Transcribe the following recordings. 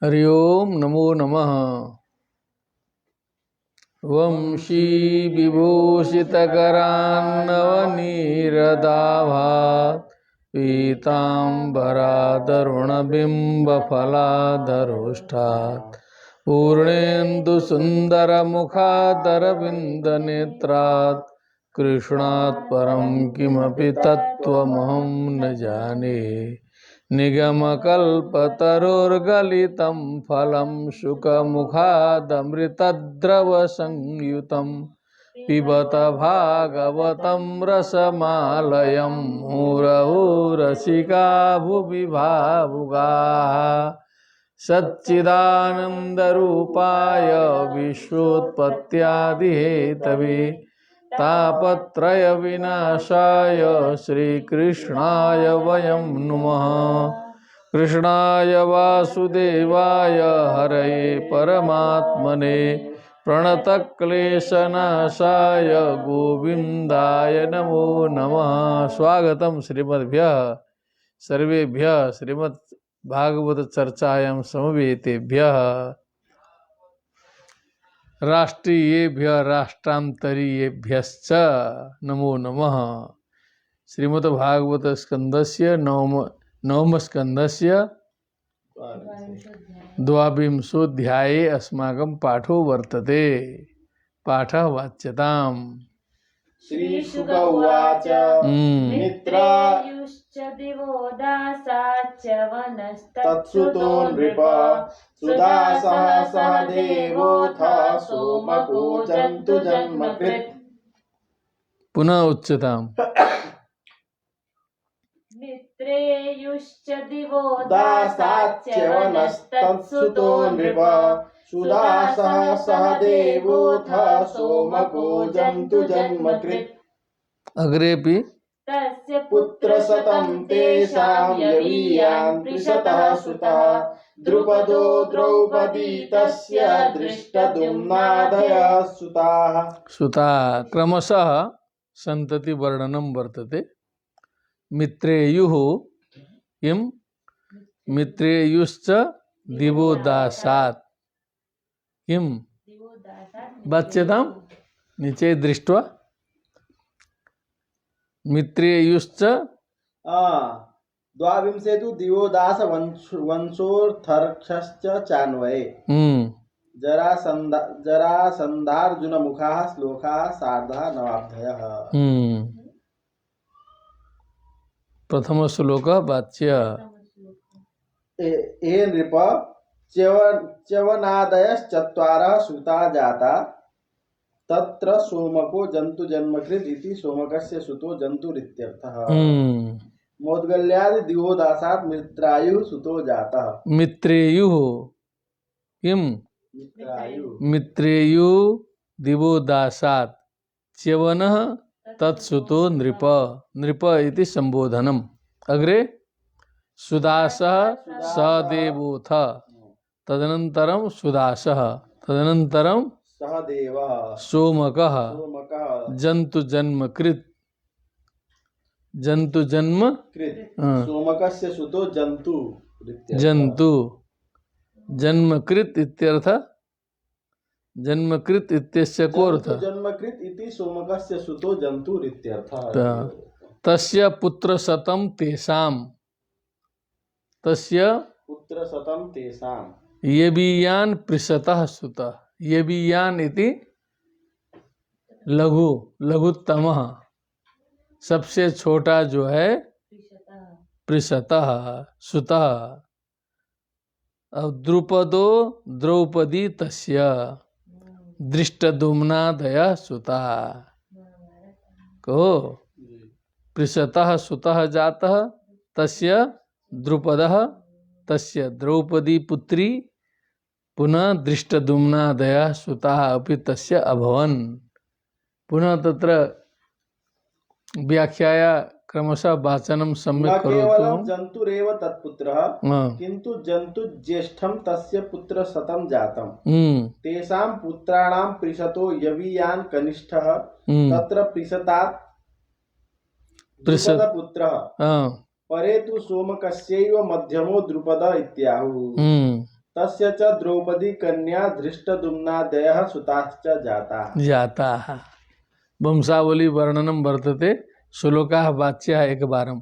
हरि ओम नमो नमः। वंशी विभूषितकरान्नवनीरदाभात् पीताम्बरादरुणबिम्बफलाधरोष्ठात् पूर्णेन्दुसुन्दरमुखादरविन्दनेत्रात् कृष्णात् परं किमपि तत्त्वमहं न जाने। निगमकल्पतरोर्गलितं फलं शुकमुखादमृतद्रवसंयुतं पिबत भागवतं रसमालयं मुहुरहो रसिका भुवि भावुकाः। सच्चिदानन्दरूपाय विश्वोत्पत्त्यादिहेतवे तापत्रय विनाशाय श्रीकृष्णाय वयं नुमः। कृष्णाय वासुदेवाय हरये परमात्मने प्रणतक्लेशनाशाय गोविन्दाय नमो नमः। स्वागतं श्रीमद्भ्यः सर्वेभ्यः श्रीमद् भागवत चर्चायां समवेतेभ्यः राष्ट्रीयेभ्य राष्ट्रांतरीयेभ्यश्च नमो नमः। श्रीमद् भागवत स्कंदस्य नवम स्कंदस्य द्वाविंशोऽध्याये अस्माकं पाठो वर्तते। पाठः वाच्यताम्। श्रीशुक उवाच मित्रायुश्च दिवो दासाच्च वनस्तत्सुतो नृप सुदासः सह देवोऽथ सोमको जन्तु जन्मकृत्। पुनः उच्यताम्। मित्रेयुश्च दिवो दासाच्च वनस्तत्सुतो नृप सुदासः सह देवोऽथ सोमको जन्तु जन्मकृत्। अग्रेपि तस्य पुत्रशतं तेषां यवीयान् त्रिशतः सुतः द्रुपदो द्रौपदी तस्य दृष्टद्युम्नादयः सुताः। सुता क्रमशः संतति वर्णनं वर्तते। मित्रेयुः किं मित्रेयुश्च दिवोदासात् किं वाच्यतां नीचे दृष्ट्वा मित्रेयुश्च द्वाविंशे तु दिवोदास वंशोऽर्थश्च चान्वये जरासन्धार्जुन मुखाः श्लोकाः सार्धः नवाब्धयः। प्रथम श्लोक वाच्य ए नृप च्यवनादयश्चत्वारः सुता जाता तत्र सोमको जन्तु जन्मकृत् इति सोमकस्य सुतो जन्तुरित्यर्थः। मोद्गल्यादि दिवोदासात् मित्रायुः सुतो जातः। मित्रेयुः किं मित्रेयुः दिवोदासात् च्यवनः तत्सुतो नृप नृप इति संबोधनम्। अग्रे सुदासः सदेवोऽथ तदनन्तरं सुदासः तदनन्तरं सहदेवः सोमकः जन्तु जन्मकृत् सोमकस्य सुतो जन्तु जन्तु जन्मकृत् इत्यर्थ जन्मकृत् इत्यस्य को अर्थ जन्मकृत् इति सोमकस्य सुतो जन्तुरित्यर्थः। तस्य पुत्रशतं तेषां यवीयान् पृषतः सुतः। यवीयान् इति लघुत्तमः सबसे छोटा जो है पृषतः सुतः। द्रुपदो द्रौपदी तस्य दृष्टद्युम्नादयः सुतः। को पृषतः सुतः जातः तस्य द्रुपदः तस्य द्रौपदी पुत्री पुनः दृष्टद्युम्नादयः सुताः अपि तस्य अभवन्। पुनः तत्र व्याख्याया क्रमशः वाचनं सम्यक् करोतु। जन्तुरेव तत्पुत्रः किन्तु जन्तु ज्येष्ठं तस्य पुत्रशतं जातम्। तेषां पुत्राणां पृषतो यवीयान् कनिष्ठः तत्र पृषतात् द्रुपदपुत्रः परे तु सोमकस्यैव मध्यमो द्रुपद इत्याहुः। तस्य च द्रौपदी कन्या धृष्टद्युम्नादयः सुताश्च जाताः। जाता वंशावली वर्णनम वर्तते श्लोकाः वाच्याः एकवारम्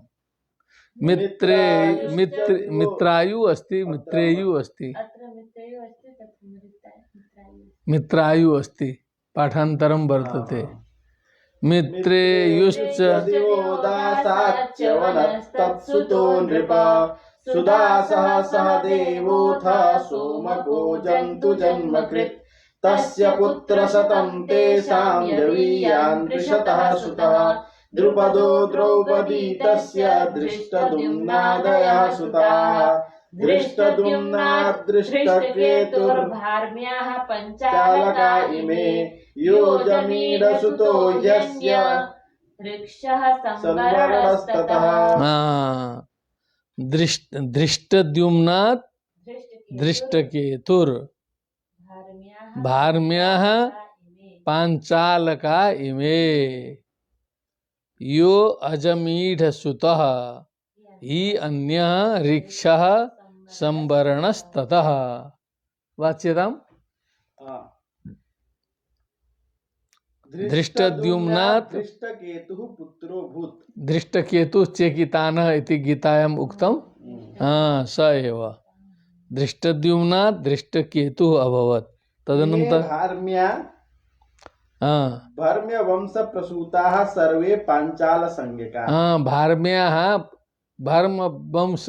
मित्रे मित्रायु अस्ति मित्रेयु अस्ति मित्रायु अस्ति पाठांतरम वर्तते मित्रेयुश्च दिवोदासाच्च वनस्तत्सुतो नृप सुदासः सह देवोऽथ सोमको जन्तु जन्मकृत् तस्य पुत्रशतं तेषां यवीयान् त्रिशतः सुतः द्रुपदो द्रौपदी तस्य धृष्टद्युम्नादयः सुताः धृष्टद्युम्नात् धृष्टकेतुर्भार्म्याः चालका इमे योजमीडसुतो यस्य वृक्षः संवरणस्ततः दृष्टद्युम्नात् धृष्टकेतुर् भार्म्याः पांचालका इमे यो अजमीढ़ सुतः ही अन्य ऋक्षः संवरणस्ततः वाच्यताम् धृष्टद्युम्नात् धृष्टकेतुः पुत्रो भूत् धृष्टकेतु चेकितानः इति गीतायाम् उक्तम् स एव धृष्टद्युम्नात् धृष्टकेतुः अभवत् तदनन्तरं भार्म्य वंश प्रसूताः सर्वे पांचाल संज्ञकाः भार्म्याः भार्म वंश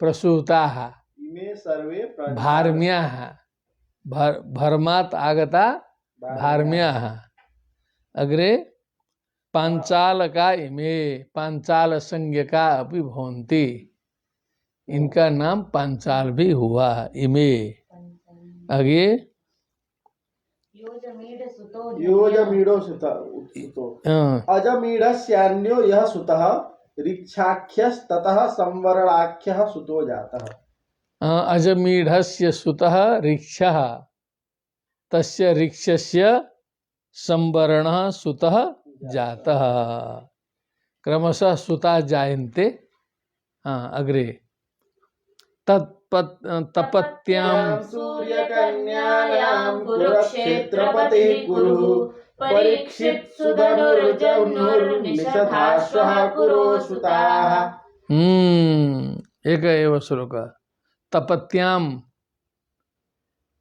प्रसूताः इमे सर्वे भार्म्याः भर्मात् आगता भार्म्याः अग्रे पांचालका इमे पांचाल संज्ञका अपि भवन्ति इनका नाम पांचाल भी हुआ इमे आगे योजमीडो सुतो अजमीढस्यान्यो यः सुतः ऋक्षाख्यस्ततः संवरणाख्यः सुतो जातः अजमीढस्य सुतः ऋक्षः तस्य ऋक्षस्य संवरणः सुतः जातः क्रमशः सुता जायन्ते अग्रे तपत्यां सूर्यकन्यायां कुरुक्षेत्रपतिः कुरुः परीक्षित्सुधनुर्जनुर्निषधाश्वः कुरो सुताः एक एव श्लोक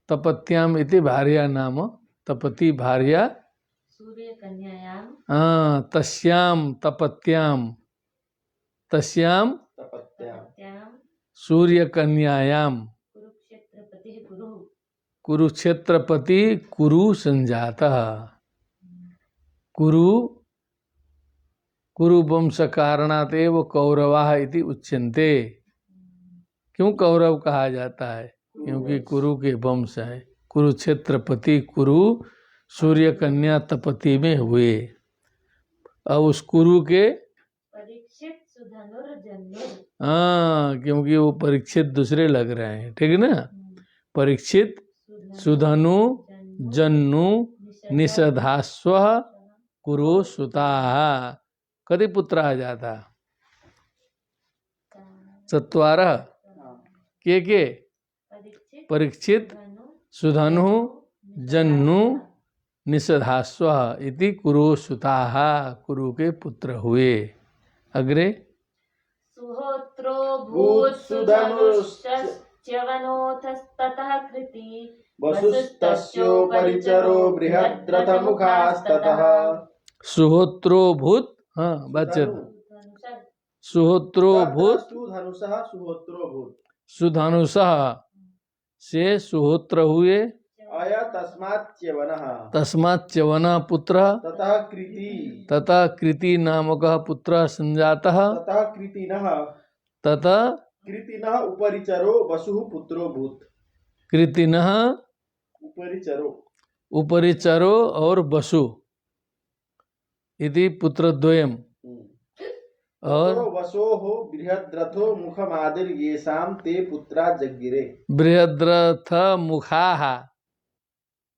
तपत्याम इति भार्या नाम तपति भार्या सूर्यकन्यायां तस्यां सूर्यकन्यायां कुरुक्षेत्रपति कुरु संजातः कुरु वंश कारणात् एव कौरवाः इति उच्यन्ते। क्यों कौरव कहा जाता है? क्योंकि कुरु के वंश है। कुरुक्षेत्रपति कुरु सूर्य कन्या तपति में हुए। अब उस कुरु के क्योंकि वो परीक्षित दूसरे लग रहे हैं, ठीक है ना। परीक्षित सुधनु जन्नु निषधास्व कुरु सुताः कति पुत्र आ जाता चत्वारः के परीक्षित सुधनु जन्नु निषधास्व इति कुरु सुताः कुरु के पुत्र हुए। अग्रे सुहोत्रो भूत्सुधनुश्च्यवनोथस्ततः कृति वसुस्तस्योपरिचरो बृहद्रथमुखास्ततः सुहोत्रो भूत बचत सुहोत्रो भूत सुधनुषः से सुहोत्र हुए तस्माच्च्यवनः पुत्र ततः कृति नामकः पुत्र संजातः ततः कृतिनः उपरिचरो वसुः पुत्रो भूत् कृतिनः उपरिचरो और वसु इति पुत्रद्वयम् और वसोः बृहद्रथो मुखमादिर येषां ते पुत्रा जग्गिरे बृहद्रथ मुखाः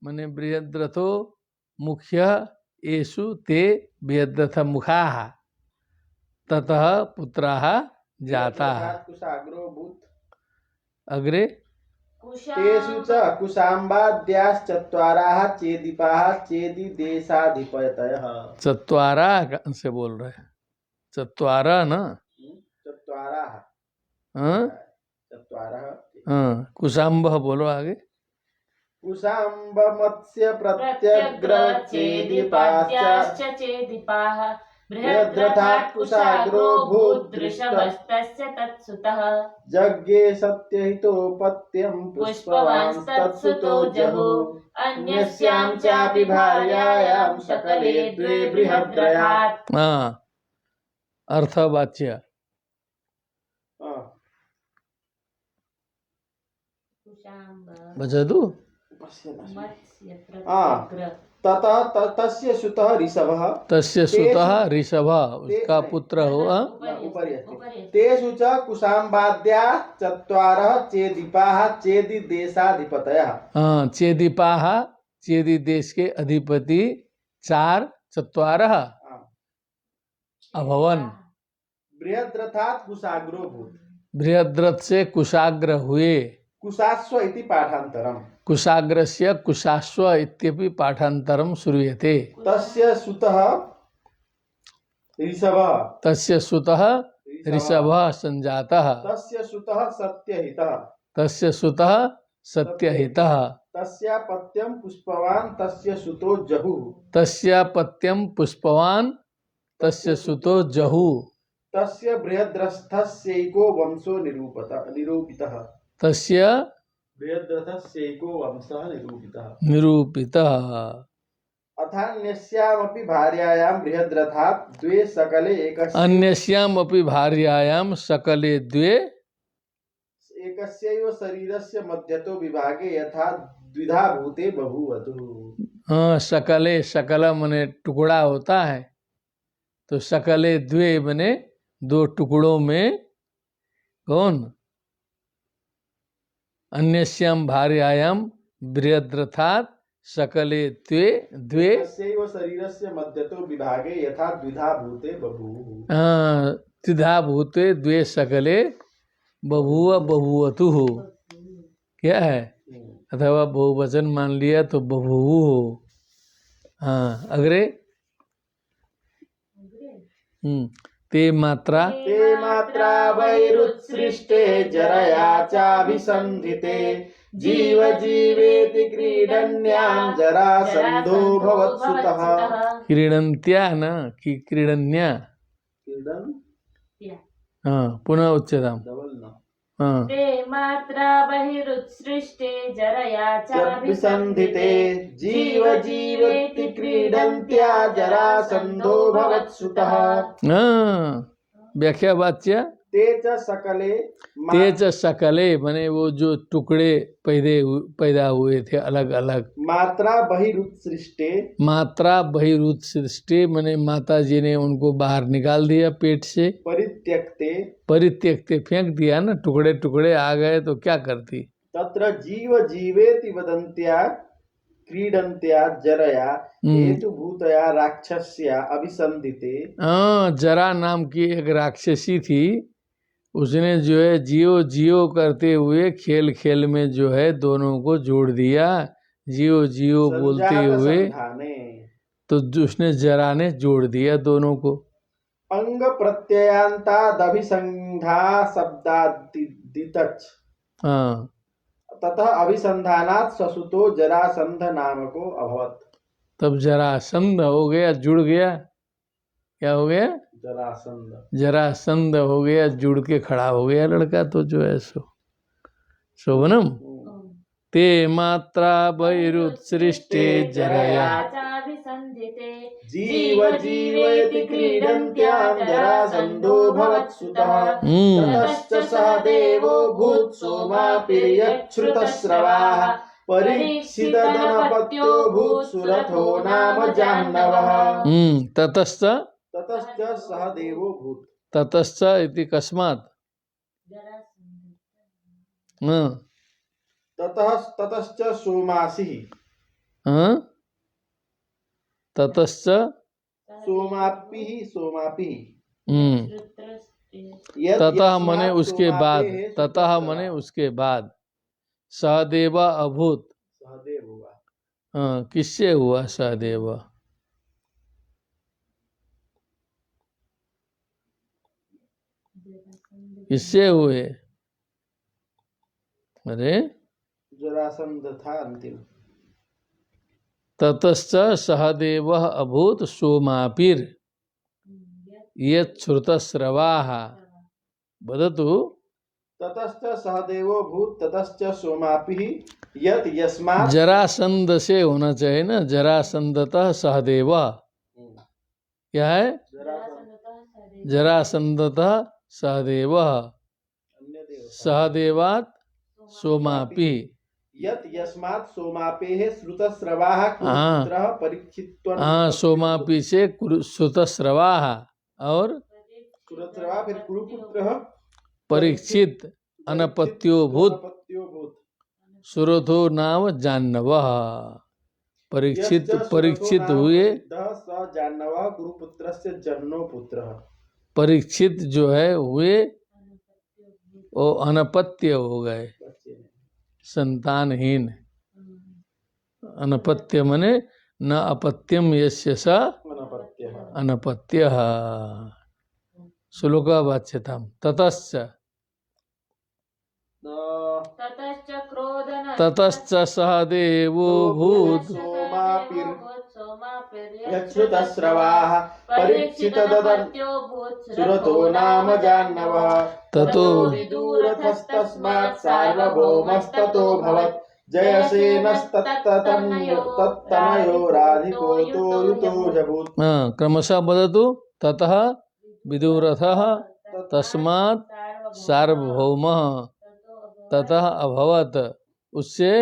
माने बृहद्रथो मुख्य येषु ते बृहद्रथ मुखाः ततः पुत्राः जाताः। अग्रे तेषु च कुशाम्बाद्याश्चत्वाराः चेदीपाः चेदिदेशाधिपतयः। चत्वारा कहाँ से बोल रहे हैं? चत्वारा ना? चत्वाराः हाँ चत्वारः। हाँ, कुशाम्ब बोलो आगे। कुशाम्ब मत्स्य प्रत्यग्र प्रत्यग्रचेदीपाश्च चेदीपाद्याश्च चेदीपाः बृहद्रथात् कुशाग्रो भूदृशभस्तस्य तत्सुतः यज्ञे सत्यहितोपत्यं पुष्पवांस्तत्सुतो जहुः। अन्यस्यां चापि भार्यायां शकले द्वे बृहद्रथात्। हाँ, अर्थवाच्य। बचा दू। ततः तस्य सुतः ऋषभः तस्य सुतः ऋषभः, उसका पुत्र हुआ। उपरि अस्ति। तेषु च कुशाम्बाद्या चत्वारः चेदीपाः चेदिदेशाधिपतयः। हाँ, चेदीपाः, चेदी देश के अधिपति चार चत्वारः अभवन। बृहद्रथात् कुशाग्रो भूत्। बृहद्रथ से कुशाग्र हुए। कुशाश्व इति पाठान्तरम्। कुशाग्रस्य कुशाश्व इत्यपि पाठान्तरं श्रूयते। तस्य सुतः ऋषभः। तस्य सुतः ऋषभः संजातः। तस्य सुतः सत्यहितः। तस्य सुतः सत्यहितः। तस्यापत्यं पुष्पवान् तस्य सुतो जहुः। तस्यापत्यं पुष्पवान् तस्य सुतो जहुः। तस्य बृहद्रथस्यैको वंशो निरूपितः। तस्य बृहद्रथस्यैको वंशः निरूपितः। निरूपितः। अथान्यस्यामपि भार्यायां बृहद्रथात् द्वे सकले अन्यस्यामपि भार्यायां सकले द्वे एकस्यैव शरीरस्य मध्यतो विभागे यथा द्विधा भूते बभूवतु। हाँ, सकले, सकल मने टुकड़ा होता है, तो सकले द्वे बने दो टुकड़ों में। कौन? अन्यस्याम भार्यायाम बृहद्रथात् सकले द्वे द्वे एकस्यैव शरीरस्य मध्यतो विभागे यथा द्विधा भूते बभूवुः। द्विधा भूते द्वे सकले बभूव बभूवतु हो। क्या है? अथवा बहुवचन मान लिया तो बभूवु हो। हाँ, अग्रे। ते मात्रा वैरुत्सृष्टे जरया चाभिसन्धिते जीव जीवेति क्रीडन्यां जरासन्धो भवत्सुतः। क्रीडन्त्या न कि क्रीडन्या। हाँ, पुनः उच्यताम्। हाँ, ते मात्रा बहिरुत्सृष्टे जरया चाभिसन्धिते जीव जीवेति क्रीडन्त्या जरासन्धो भवत्सुतः। व्याख्या वाच्य। ते च सकले तेज सकले बने वो जो टुकड़े पैदा हुए थे अलग अलग। मात्रा बहिरुत्सृष्टे। मात्रा बहिरुत्सृष्टे मने माता जी ने उनको बाहर निकाल दिया पेट से। परित्यक्ते। परित्यक्ते फेंक दिया ना, टुकड़े टुकड़े आ गए तो क्या करती? तत्र जीव जीवेति वदन्त्या क्रीडन्त्या जरया हेतुभूतया राक्षस्या अभिसन्धिते। जरा नाम की एक राक्षसी थी, उसने जो है जियो जियो करते हुए खेल खेल में जो है दोनों को जोड़ दिया। जियो जियो बोलते हुए तो उसने जरा ने जोड़ दिया दोनों को। अंग प्रत्ययांतादभिसंधा शब्दादितच। हाँ, तथा अभिसंधानात् ससुतो जरासंध नामको अभवत्। तब जरासंध हो गया, जुड़ गया। क्या हो गया? जरासंध। जरासंध हो गया, जुड़ के खड़ा हो गया लड़का। तो जो है सो शोभनम। ते मात्रा बहिरुत्सृष्टे जरया जीव जीवेति क्रीडन्त्यां जरासन्धो भवत्सुतः। ततश्च सह देवो भूत् सोमापिर्यच्छ्रुतस्रवाः परीक्षितधनपत्यो भूत् सुरथो नाम जाह्नवः। ततश्च सह देवो भूत्। ततश्च इति कस्मात्? ततश्च सोमासिः। ततश्च सोमापिः। ततः मने उसके बाद, ततः मने उसके बाद सहदेव अभूत। सहदेव हुआ। हाँ, किससे हुआ सहदेव? किससे हुए? अरे जरासंध था अंतिम। ततश्च सहदेव अभूत सोमापिर यत् श्रुतस्रवाः वदतु। ततश्च सहदेवो भूत ततश्च सोमापि यत् यस्मात्। जरासंध से होना चाहिए ना, जरासंधतः सहदेव। क्या है? जरासंधतः सहदेव, सहदेवात् सोमापि। यत् यस्मात् सोमापेः श्रुतस्रवाः कुरुपुत्रः परीक्षित्वन्। हाँ, सोमापि से श्रुतस्रवाः और श्रुतस्रवा फिर कुरुपुत्रः परीक्षित अनपत्योभूत सुरथो नाम जाह्नवः। परीक्षित हुए। स जाह्नवः कुरुपुत्रस्य जन्नो पुत्रः। परीक्षित जो है हुए वो अनपत्य हो गए, संतानहीन। अनपत्य मने न अपत्यम यस्य स अनपत्यः। श्लोकवाच्यताम्। ततश्च ततश्च सहदेवो भूत यच्छ्रुतस्रवाः परीक्षितददन् सुरतो नाम जाह्नवः। ततो विदुरथस्तस्मात् सार्वभौमस्ततो भवत् जयसेनस्तत्ततनयो राधिको तो युतो ह्यभूत्। क्रमशः वदतु। ततः विदुरथः तस्मात् सार्वभौमः ततः अभवत्, उससे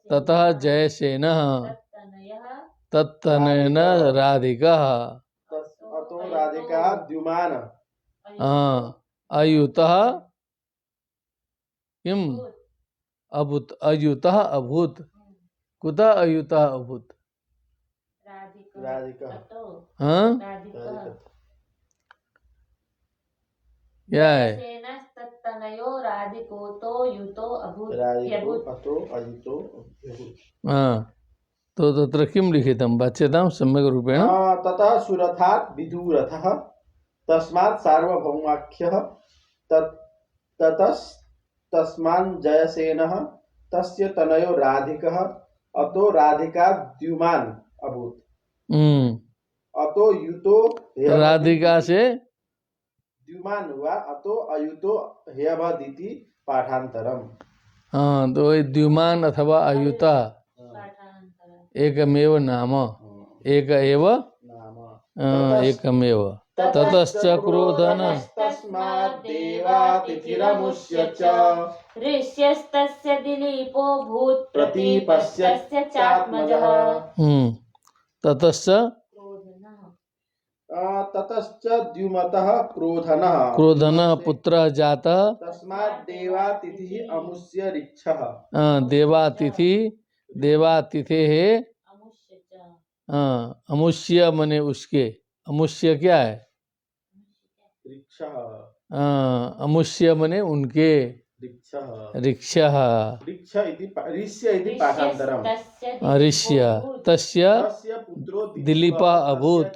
ततः जयसेनः तत्तनयन राधिकः अतो राधिका द्युमान अयुतः किम अभूत। अयुतः अभूत। कुतः अयुतः अभूत? राधिका। हाँ, क्या है? हाँ, तो तत्र किं लिखितं? वाच्यतां सम्यक् रूपेण। ततः सुरथात् विदुरथः तस्मात् सार्वभौमाख्यः ततस्तस्मान् जयसेनः तस्य तनयो राधिकः अतो राधिका द्युमान् अभूत्। अतो युतो राधिका से द्युमान हुआ, अतो अयुतो ह्यभदिति पाठांतरम। हाँ, तो द्युमान अथवा अयुता एकमेव नाम, एक एव एकमेव। ततश्च क्रोधन तस्माद्देवातिथिरमुष्य च ऋष्यस्तस्य दिलीपो भूत् प्रतीपस्य चात्मजः। ततश्च ततश्च द्युमतः क्रोधनः पुत्रः जातः। तस्माद्देवातिथिः अमुष्य ऋक्षः। देवातिथेः अमुष्य मने उसके। अमुष्य क्या है? ऋक्षः। अमुष्य मने उनके। ऋक्षः। ऋष्य तस्य दिलीपः अभूत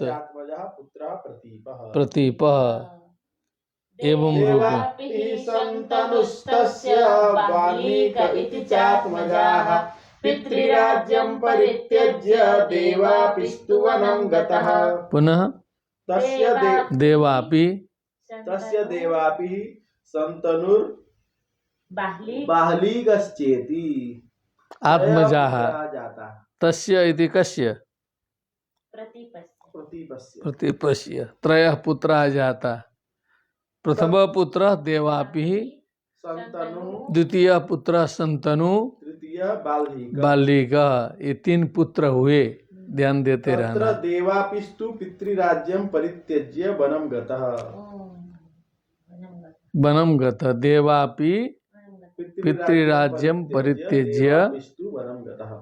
प्रतीपः। एवं रूपेण सन्तनुस्तस्य वाल्मीक इति चात्मजाः पितृराज्यं परित्यज्य देवापिस्तु वनं गतः। पुनः देवापि सन्तनुर् बाह्लीगश्चेति आत्मजाः। तस्य इति कस्य? प्रतीपस्य। त्रयः पुत्राः जाता। प्रथमः पुत्रः देवापि, द्वितीय पुत्रः सन्तनु, बाल्लीक। ये 3 पुत्र हुए। ध्यान देते रहना। देवापिस्तु पितृराज्यं परित्यज्य वनं गतः। वनं गतः। देवापि पितृराज्यं परित्यज्य,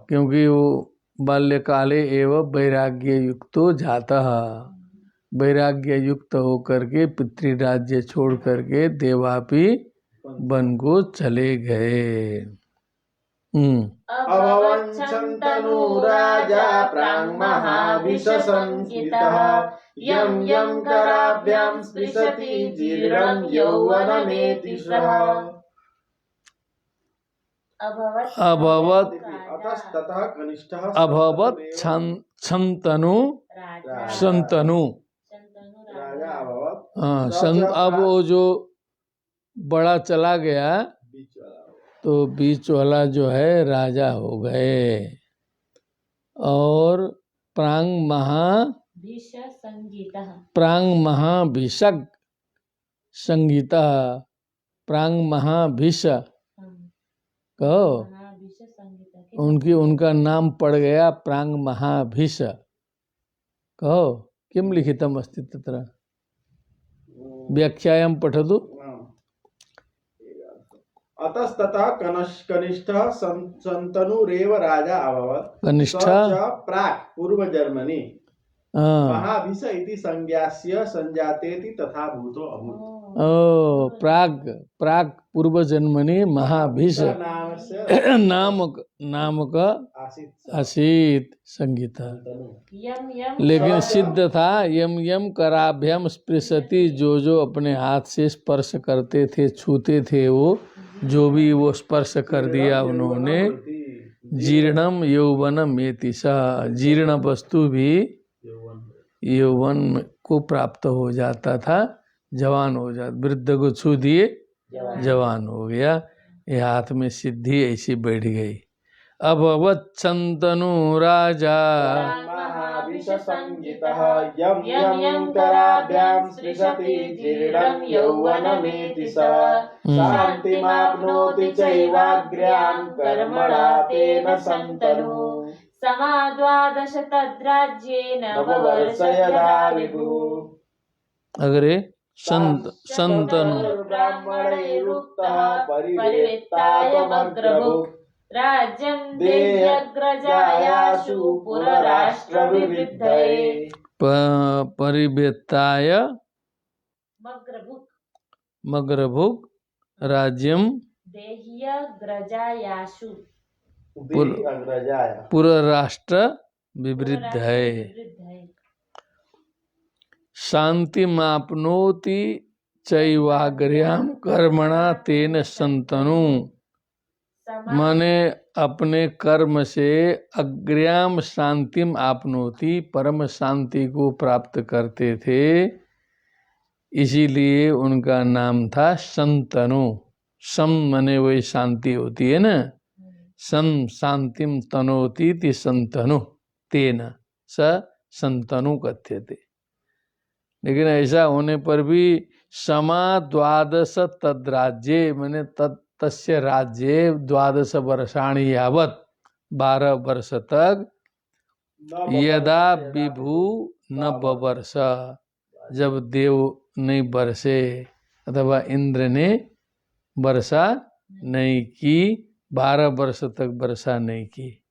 क्योंकि वो बाल्यकाले एवं वैराग्य युक्तो जातः। वैराग्य युक्त होकर के पितृराज्य छोड़ करके देवापि वन को चले गए। अभवञ्छन्तनु राजा प्राङ्महाभिषसंस्कृतः यं यं कराभ्यां स्पृशति जीर्णं यौवनमेति सः। अभवत् अतस्ततः कनिष्ठः अभवत छन्तनु संतनु। राजा अभवत्। हाँ अब वो जो बड़ा चला गया बीच वाला तो बीच वाला जो है राजा हो गए। और प्रांग महाभिषक संगीता प्रांग महाभिष कहो उनका नाम पड़ गया प्रांग महाभिष कहो किम लिखितम अस्ति तत्र व्याख्यायां पठतु। अतस्ततः कनिष्ठः शन्तनुरेव राजा अभवत्। कनिष्ठ प्राक् पूर्व जर्मनी महाभिष इति संज्ञास्य संजातेति तथा भूतो अभूत्। प्राग पूर्व जन्मनि महाभिष नामक आसीत संगीता। लेकिन सिद्ध था यम यम कराभ्याम स्पृशति जो अपने हाथ से स्पर्श करते थे छूते थे वो जो भी वो स्पर्श कर दिया उन्होंने जीर्णम यौवनम एति सा जीर्ण वस्तु भी यौवन को प्राप्त हो जाता था जवान हो जाता वृद्ध को छू दिए जवान हो गया। ये हाथ में सिद्धि ऐसी बैठ गई। अभवत शन्तनु राजा महाभिषसंज्ञितः यं यं कराभ्यां स्पृशति जीर्णं यौवनमेति सः शान्तिमाप्नोति चैवाग्र्यां कर्मणा तेन शन्तनुः समाद्वादश तद्राज्येन नववर्ष यदा विभुः। अग्रे शन्तनु ब्राह्मणैरुक्तः परिवेत्तायमग्रभुक् राज्यं देह्यग्रजायाशु पुरराष्ट्रविवृद्धये परिवेत्ताय मग्रभुक् राज्यं देह्यग्रजायाशु पुरराष्ट्र विवृद्धये शान्तिमाप्नोति चैवाग्र्यां कर्मणा तेन शन्तनु। माने अपने कर्म से अग्र्याम शांतिम आपनोति परम शांति को प्राप्त करते थे इसीलिए उनका नाम था शन्तनु। सम माने वही शांति होती है ना सम शांतिम तनोति ति शन्तनु तेन स शन्तनु कथ्यते। लेकिन ऐसा होने पर भी समा द्वादश तद्राज्ये मैंने तस्य राज्ये 12 वर्षाणि यावत् 12 वर्ष तक यदा विभु न बवर्ष जब देव नहीं बरसे अथवा इंद्र ने वर्षा नहीं की 12 वर्ष तक वर्षा नहीं की।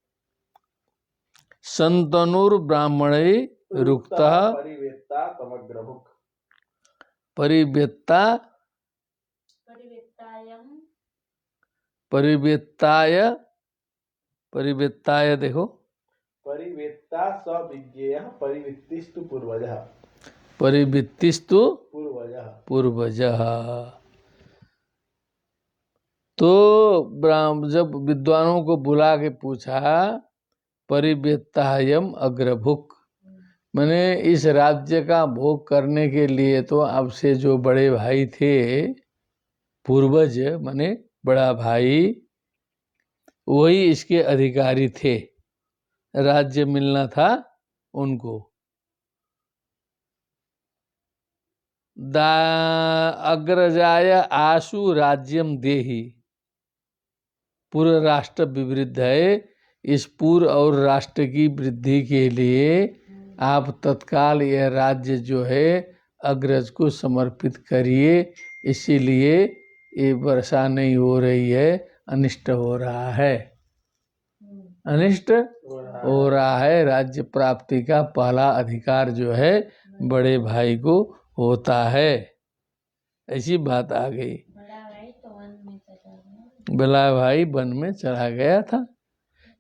शन्तनुर ब्राह्मणे रुक्तः परिवेत्ताय देखो परिवेत्ता स विज्ञेयः परिवित्तिस्तु पूर्वजः परिवित्तिस्तु पूर्वजः। तो जब विद्वानों को बुला के पूछा परिवेत्तायम अग्रभुक मैंने इस राज्य का भोग करने के लिए तो आपसे जो बड़े भाई थे पूर्वज माने बड़ा भाई वही इसके अधिकारी थे राज्य मिलना था उनको। अग्रजाय आशु राज्यम देहि पूर्व राष्ट्र विवृद्ध है। इस पूर्व और राष्ट्र की वृद्धि के लिए आप तत्काल यह राज्य जो है अग्रज को समर्पित करिए। इसीलिए ये वर्षा नहीं हो रही है अनिष्ट हो रहा है अनिष्ट हो रहा है। राज्य प्राप्ति का पहला अधिकार जो है बड़े भाई को होता है। ऐसी बात आ गई। बला भाई वन में चला गया था।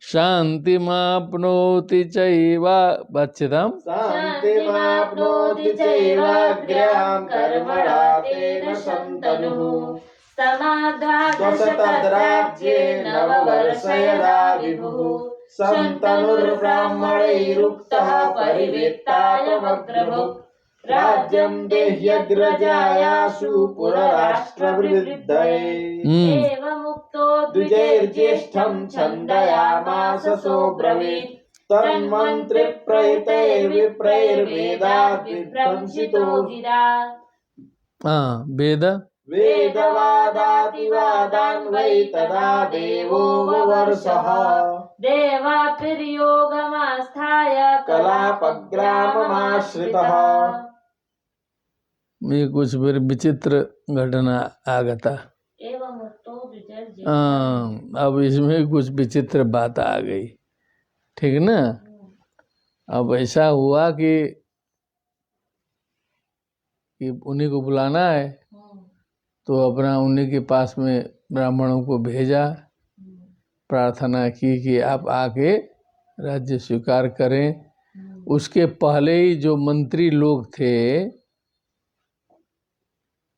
शांति माप्नोति चैवा बच्चेदम शान्तिमाप्नोति चैवाग्र्यां कर्मणा तेन शन्तनुः समाद्वादशतद्राज्ये नववर्ष यदा विभुः शन्तनुर्ब्राह्मणैरुक्तः परिवेत्तायमग्रभुक् राज्यं देह्यग्रजायासु पुरराष्ट्रवृद्धये एवमुक्तो द्विजैर्ज्येष्ठं छन्दयामास सोऽब्रवीत् तन्मन्त्रिप्रहितैर्विप्रैर्वेदाद् विभ्रंसितो गिरा। वेद वेदवादातिवादान् वै तदा देवो ववर्षः देवापिर्योगमास्थाय कलापग्राममाश्रितः। ये कुछ फिर विचित्र घटना आगता। अब इसमें कुछ विचित्र बात आ गई, ठीक ना। अब ऐसा हुआ कि उन्हीं को बुलाना है, तो अपना उन्हीं के पास में ब्राह्मणों को भेजा, प्रार्थना की कि आप आके राज्य स्वीकार करें। उसके पहले ही जो मंत्री लोग थे,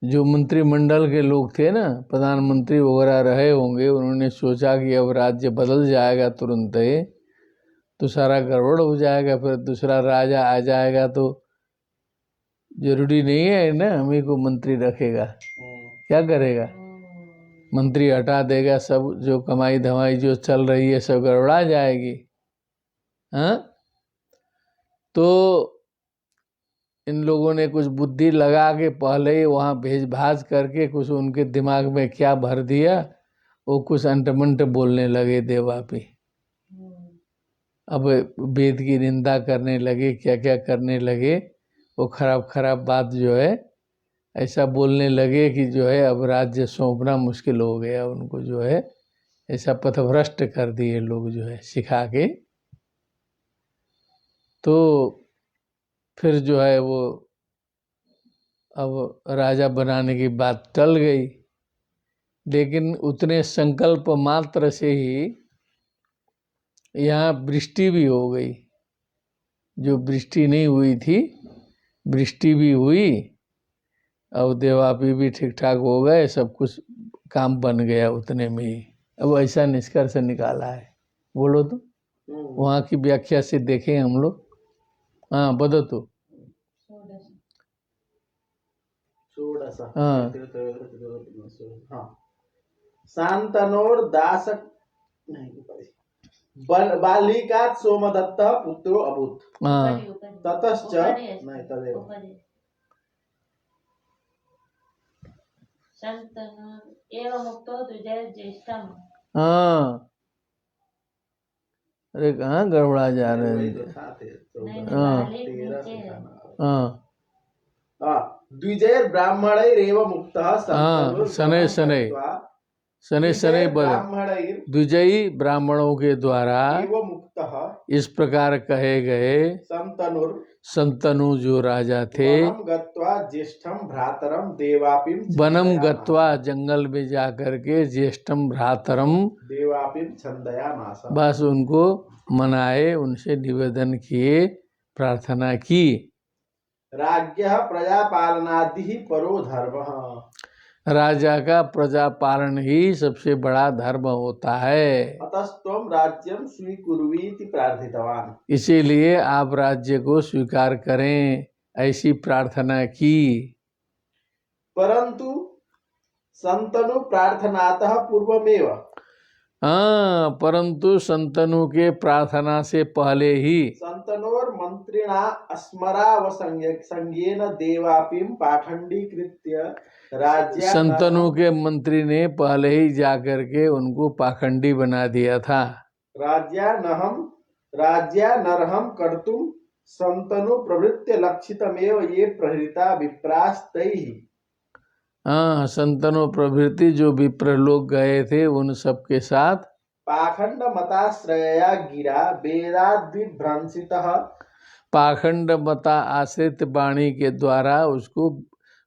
जो मंत्रिमंडल के लोग थे ना, प्रधानमंत्री वगैरह रहे होंगे, उन्होंने सोचा कि अब राज्य बदल जाएगा तुरंत ही, तो सारा गड़बड़ हो जाएगा, फिर दूसरा राजा आ जाएगा तो जरूरी नहीं है ना हमें को मंत्री रखेगा, क्या करेगा, मंत्री हटा देगा, सब जो कमाई धमाई जो चल रही है सब गड़बड़ा जाएगी। हाँ, तो इन लोगों ने कुछ बुद्धि लगा के पहले ही वहाँ भेज भाज करके कुछ उनके दिमाग में क्या भर दिया, वो कुछ अंटमंट बोलने लगे देवापी। अब वेद की निंदा करने लगे, क्या क्या करने लगे, वो खराब खराब बात जो है ऐसा बोलने लगे कि जो है अब राज्य सौंपना मुश्किल हो गया उनको, जो है ऐसा पथभ्रष्ट कर दिए लोग जो है सिखा के। तो फिर जो है वो अब राजा बनाने की बात टल गई, लेकिन उतने संकल्प मात्र से ही यहाँ वृष्टि भी हो गई, जो वृष्टि नहीं हुई थी वृष्टि भी हुई। अब देवापी भी ठीक ठाक हो गए, सब कुछ काम बन गया उतने में ही। अब ऐसा निष्कर्ष निकाला है, बोलो तो वहाँ की व्याख्या से देखें हम लोग। हाँ बदो तो। हाँ शान्तनोर दास बालिकात् सोमदत्तः पुत्रो अभूत्। हाँ ततश्च नहीं तदेव एवमुक्तो द्विजैर्ज्येष्ठम्। हाँ, अरे कहाँ गड़बड़ा जा रहे हैं। द्विजैर ब्राह्मणैरेव मुक्तः शनै शनै शनै शनै द्विजयी ब्राह्मणों के द्वारा इस प्रकार कहे गए संतनु जो राजा थे, वनम गत्वा जंगल में जाकर के ज्येष्ठम भ्रातरम बस उनको मनाए, उनसे निवेदन किए, प्रार्थना की। राज्ञः प्रजापालनादि परो धर्मः। राजा का प्रजा पालन ही सबसे बड़ा धर्म होता है। अतस्त्वं राज्यं स्वीकुर्वीति प्रार्थितवान्। इसीलिए आप राज्य को स्वीकार करें, ऐसी प्रार्थना की। परंतु संतनु प्रार्थनातः पूर्वमेव। हाँ, परंतु संतनु के प्रार्थना से पहले ही संतनोर मंत्रिणा अस्मरावसंज्ञेन देवापीम पाखंडीकृत्य राज्य। संतनु के मंत्री ने पहले ही जाकर के उनको पाखंडी बना दिया था। राज्यानर्हं कर्तुं संतनु प्रवृत्ति लक्षितमेव ये प्रहृता विप्रास्तैः। हाँ, संतनु प्रभृति जो विप्र लोग गए थे उन सब के साथ पाखंड मताश्रया गिरा वेदाद्विभ्रंसितः। पाखंड मता आश्रित वाणी के द्वारा उसको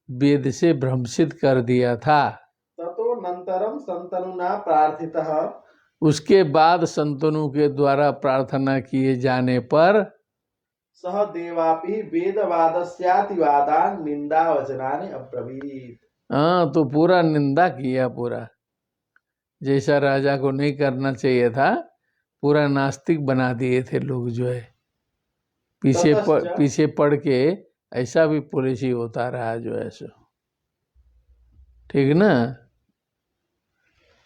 वेद से भ्रंशित कर दिया था। ततो तदनन्तरं शन्तनुना प्रार्थितः उसके बाद संतनु के द्वारा प्रार्थना किए जाने पर सह देवापि वेदवादस्यातिवादान् निन्दावचनानि अब्रवीत्। हाँ, तो पूरा निंदा किया, पूरा जैसा राजा को नहीं करना चाहिए था, पूरा नास्तिक बना दिए थे लोग जो है। पीछे पड़ के ऐसा भी पुलिस ही होता रहा जो है सो, ठीक ना।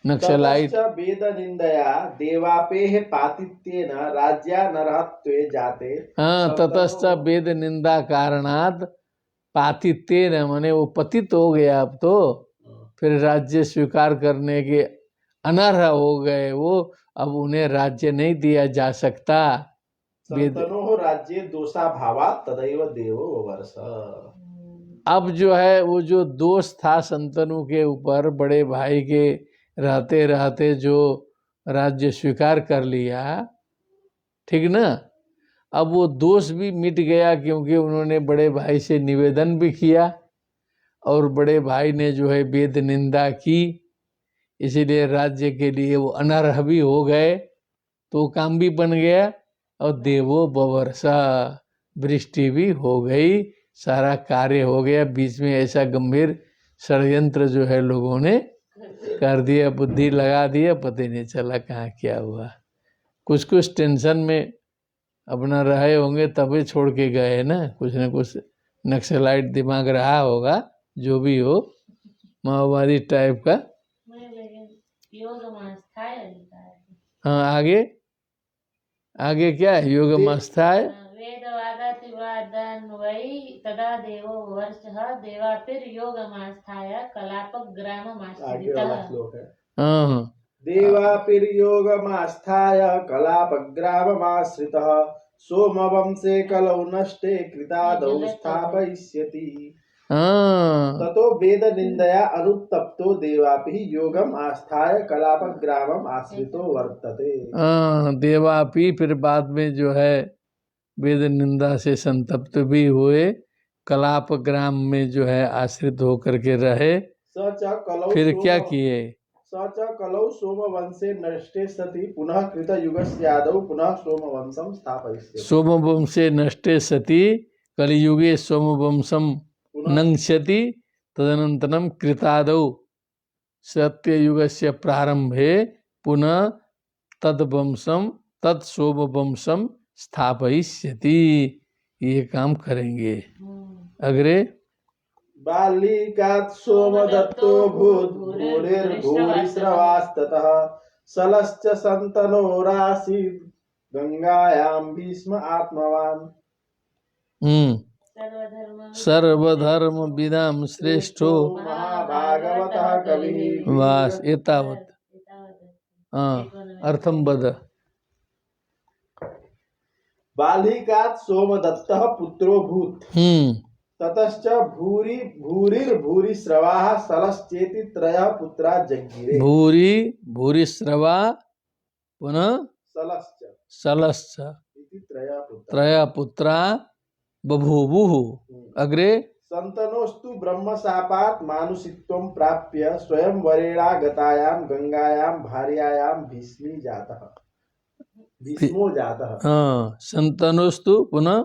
नक्सलाइट ततश्च वेदनिन्दया देवापेः पातित्येन राज्यानर्हत्वे जाते। हाँ, ततश्च वेद निंदा कारणात पातित्येन, माने वो पतित हो गया, अब तो फिर राज्य स्वीकार करने के अनर्ह हो गए वो, अब उन्हें राज्य नहीं दिया जा सकता। शन्तनोः राज्ये दोषाभावात् तदैव देवो ववर्ष। अब जो है वो जो दोष था शंतनु के ऊपर, बड़े भाई के रहते रहते जो राज्य स्वीकार कर लिया, ठीक ना। अब वो दोष भी मिट गया, क्योंकि उन्होंने बड़े भाई से निवेदन भी किया और बड़े भाई ने जो है वेद निंदा की, इसीलिए राज्य के लिए वो अनर्ह भी हो गए, तो काम भी बन गया और देवो बवर्षा, वृष्टि भी हो गई, सारा कार्य हो गया। बीच में ऐसा गंभीर षड्यंत्र जो है लोगों ने कर दिया, बुद्धि लगा दिया, पता ही नहीं चला कहाँ क्या हुआ। कुछ कुछ टेंशन में अपना रहे होंगे तभी छोड़ के गए ना, कुछ न कुछ नक्सलाइट दिमाग रहा होगा, जो भी हो, माओवादी टाइप का। हाँ, आगे क्या है? योग मस्थाय वेदवादातिवादान्वयी तदा देवो वर्षः देवापिर्योगमास्थाय कलापग्राममाश्रितः। हाँ, देवापिर्योगमास्थाय कलापग्राममाश्रितः सोमवंशे कलौ नष्टे कृतादौ स्थापयिष्यति। हाँ, ततो वेदनिन्दया अनुत्तप्तो देवापि योगम आस्थाय कलापग्रामम आश्रितो वर्तते। हाँ, देवापि फिर बाद में जो है वेद निंदा से संतप्त भी हुए, कलाप ग्राम में जो है आश्रित होकर के रहे। फिर क्या किए? स च कलौ सोमवंशे नष्टे सति पुनः कृतयुगस्यादौ पुनः सोमवंशं स्थापयिष्यति। सोमवंशे नष्टे सति कलियुगे सोमवंशम नंक्षति तदनन्तरं कृतादौ सत्ययुगस्य प्रारंभे पुनः तद्वंशम तत्सोमवंशम स्थापयिष्यति। ये काम करेंगे। अग्रे बालिकात् सोमदत्तो भूत् भूरिर्भूरिश्रवास्ततः सलश्च सन्तनोरासीत् गंगायां भीष्म आत्मवान्। सर्वधर्म विदाम श्रेष्ठो महाभागवतः कविः। वास एतावत्। हाँ, अर्थम बद। बालिकात् सोमदत्तः पुत्रो भूत् ततश्च भूरिर्भूरिश्रवाः सलश्चेति त्रयः पुत्रा जज्ञिरे। भूरिश्रवा पुनः सलश्च इति त्रयः पुत्रा बभूवुः। अग्रे सन्तनोस्तु ब्रह्मशापात् मानुषित्वं प्राप्य स्वयंवरेणागतायां गंगायां भार्यायां भीष्मो जातः। सन्तनोस्तु पुनः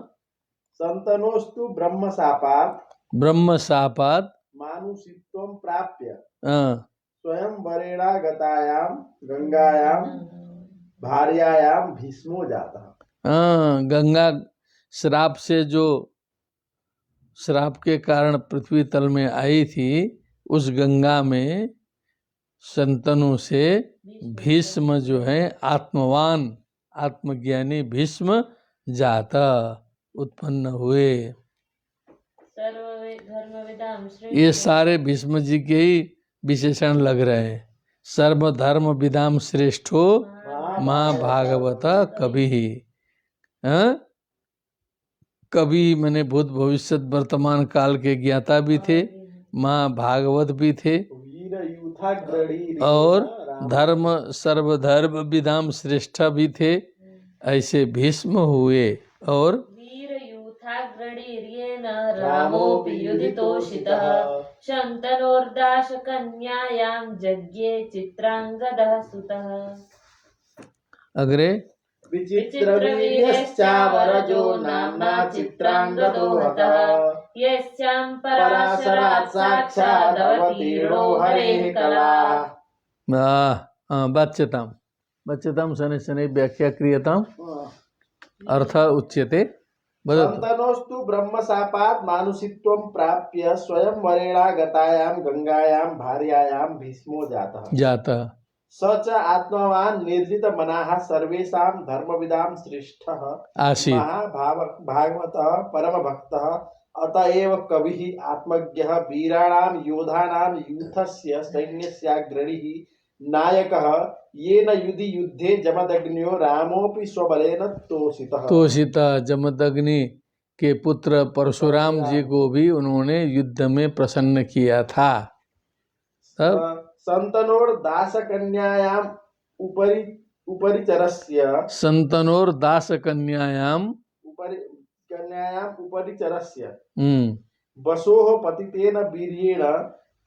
सन्तनोस्तु ब्रह्मशापात् मानुषित्वं प्राप्य स्वयंवरेणागतायां गंगायां भार्यायां भीष्मो जातः। गंगा श्राप से जो श्राप के कारण पृथ्वी तल में आई थी, उस गंगा में शंतनु से भीष्म जो है आत्मवान आत्मज्ञानी भीष्म जाता उत्पन्न हुए। ये सारे भीष्म जी के ही विशेषण लग रहे हैं। सर्वधर्म विदाम श्रेष्ठो महाभागवत कवि। कवि मैंने भूत भविष्य वर्तमान काल के ज्ञाता भी थे, महाभागवत भी थे, और धर्म सर्वधर्म विदाम श्रेष्ठ भी थे। ऐसे भीष्म हुए और वीर यूथाग्रणीर्येण रामोऽपि युधितोषितः शन्तनोर्दाशकन्यायां जज्ञे चित्राङ्गदः सुतः। अग्रे विचित्रवीर्यश्चावरजो नाम्ना चित्राङ्गदो हतः यस्यां पराशरात् साक्षादवतीर्णो हरेः कला। वाच्यतां शनैः शनैः व्याख्या क्रियताम् अर्थ उच्यते। वदतु। शन्तनोस्तु ब्रह्मशापात् मानुषित्वं प्राप्य स्वयंवरेणागतायां गंगायां भार्यायां भीष्मो जातः। स च आत्मवान् निर्जितमनाः सर्वेषां धर्मविदां श्रेष्ठः आसीत्। महाभागवतः परमभक्तः अतएव कविः आत्मज्ञः वीराणां योधानां यूथस्य सैन्यस्याग्रणीः नायकः येन युधि युद्धे जमदग्न्यो रामोऽपि स्वबलेन तोषितः। जमदग्नि के पुत्र परशुराम जी को भी उन्होंने युद्ध में प्रसन्न किया था। तब सन्तनोर्दासकन्यायाम् उपरिचरस्य उपरिचरस्य वसोः पतितेन वीर्येण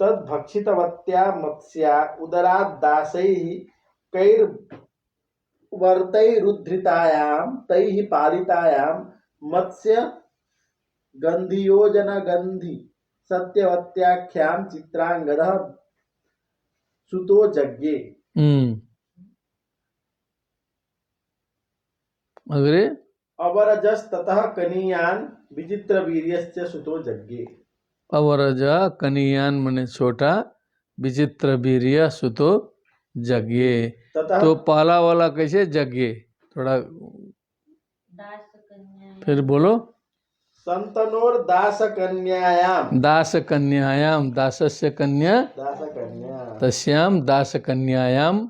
तद्भक्षितवत्या मत्स्या उदराद्दासैः कैर्वर्तैरुद्धृतायां तैः पालितायां मत्स्य गन्धियोजनगन्धि सत्यवत्याख्यां चित्रांगदः सुतो जज्ञे। अग्रे अवरजस्ततः कनीयान् विचित्रवीर्यश्च सुतो जज्ञे। अवरज कनीयान मने छोटा, विचित्र वीर्य सुतो जज्ञे। तो पहला वाला कैसे जज्ञे? थोड़ा फिर बोलो। सन्तनोर्दासकन्यायां दासस्य कन्या तस्याम दासकन्यायाम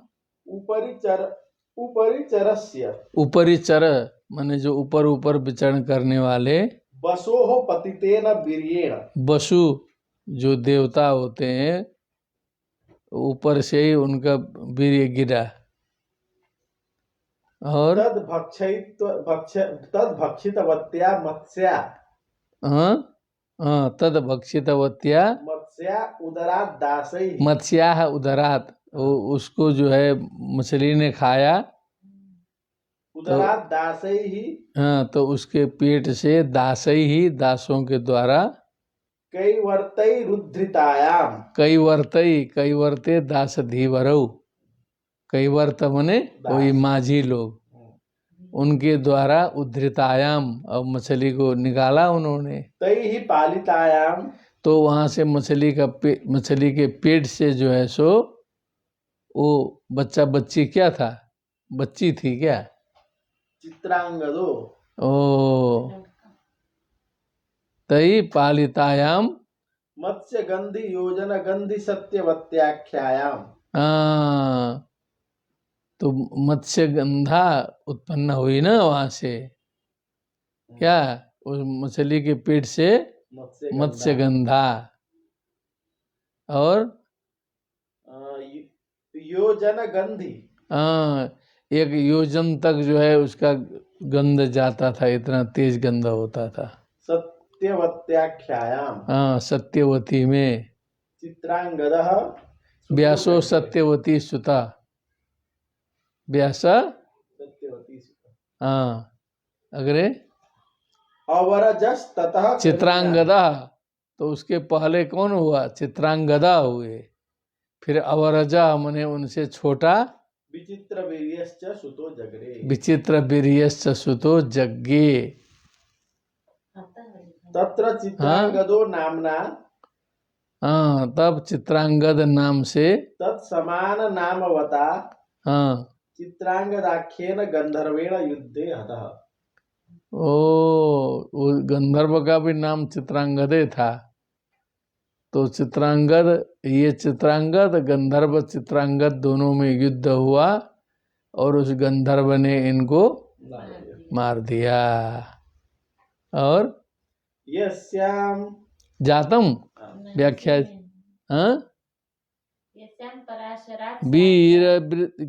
उपरिचर माने जो ऊपर ऊपर विचरण करने वाले वसोः पतितेन वीर्येण वसु जो देवता होते हैं ऊपर से ही उनका वीर्य गिरा और तद्भक्षितवत्या मत्स्या तद्भक्षितवत्या मत्स्या उदरात् दासैः मत्स्या उदरात उसको जो है मछली ने खाया उदरात् दासैः। हाँ तो उसके पेट से दासई ही दासों के द्वारा कैवर्ते दास धीवरऊ कैवर्त मने कोई माझी लोग उनके द्वारा उद्धृतायाम और मछली को निकाला उन्होंने। तैहि पालितायाम तो वहां से मछली के पेट से जो है सो वो बच्ची क्या था? बच्ची थी क्या? चित्रांगदो। ओ तई पालितायाम मत्स्य गंधि योजन गंधि सत्यवत्याख्यायाम। तो मत्स्य गंधा उत्पन्न हुई ना वहां से, क्या? उस मछली के पेट से मत्स्य गंधा और योजन गंधि एक योजन तक जो है उसका गंध जाता था, इतना तेज गंध होता था। सत्यवत्याख्यायाम सत्यवती में चित्रांगदः व्यासो सत्यवती सुता व्यास सत्यवती सुता। अग्रे अवरजस ततः चित्रांगदा, तो उसके पहले कौन हुआ? चित्रांगदा हुए, फिर अवरजा मने उनसे छोटा विचित्र वीर्यश्च सुतो जगरे। विचित्र वीर्यश्च सुतो जज्ञे। तत्र चित्रांगदो नामना तब चित्रांगद नाम से तत्समान नामवता चित्रांगदाख्येन गंधर्वेण युद्धे हतः। वो गंधर्व का भी नाम चित्रांगदे था। तो चित्रांगद, ये चित्रांगद गंधर्व चित्रांगद दोनों में युद्ध हुआ और उस गंधर्व ने इनको मार दिया। और यस्याम जातम व्याख्या वीर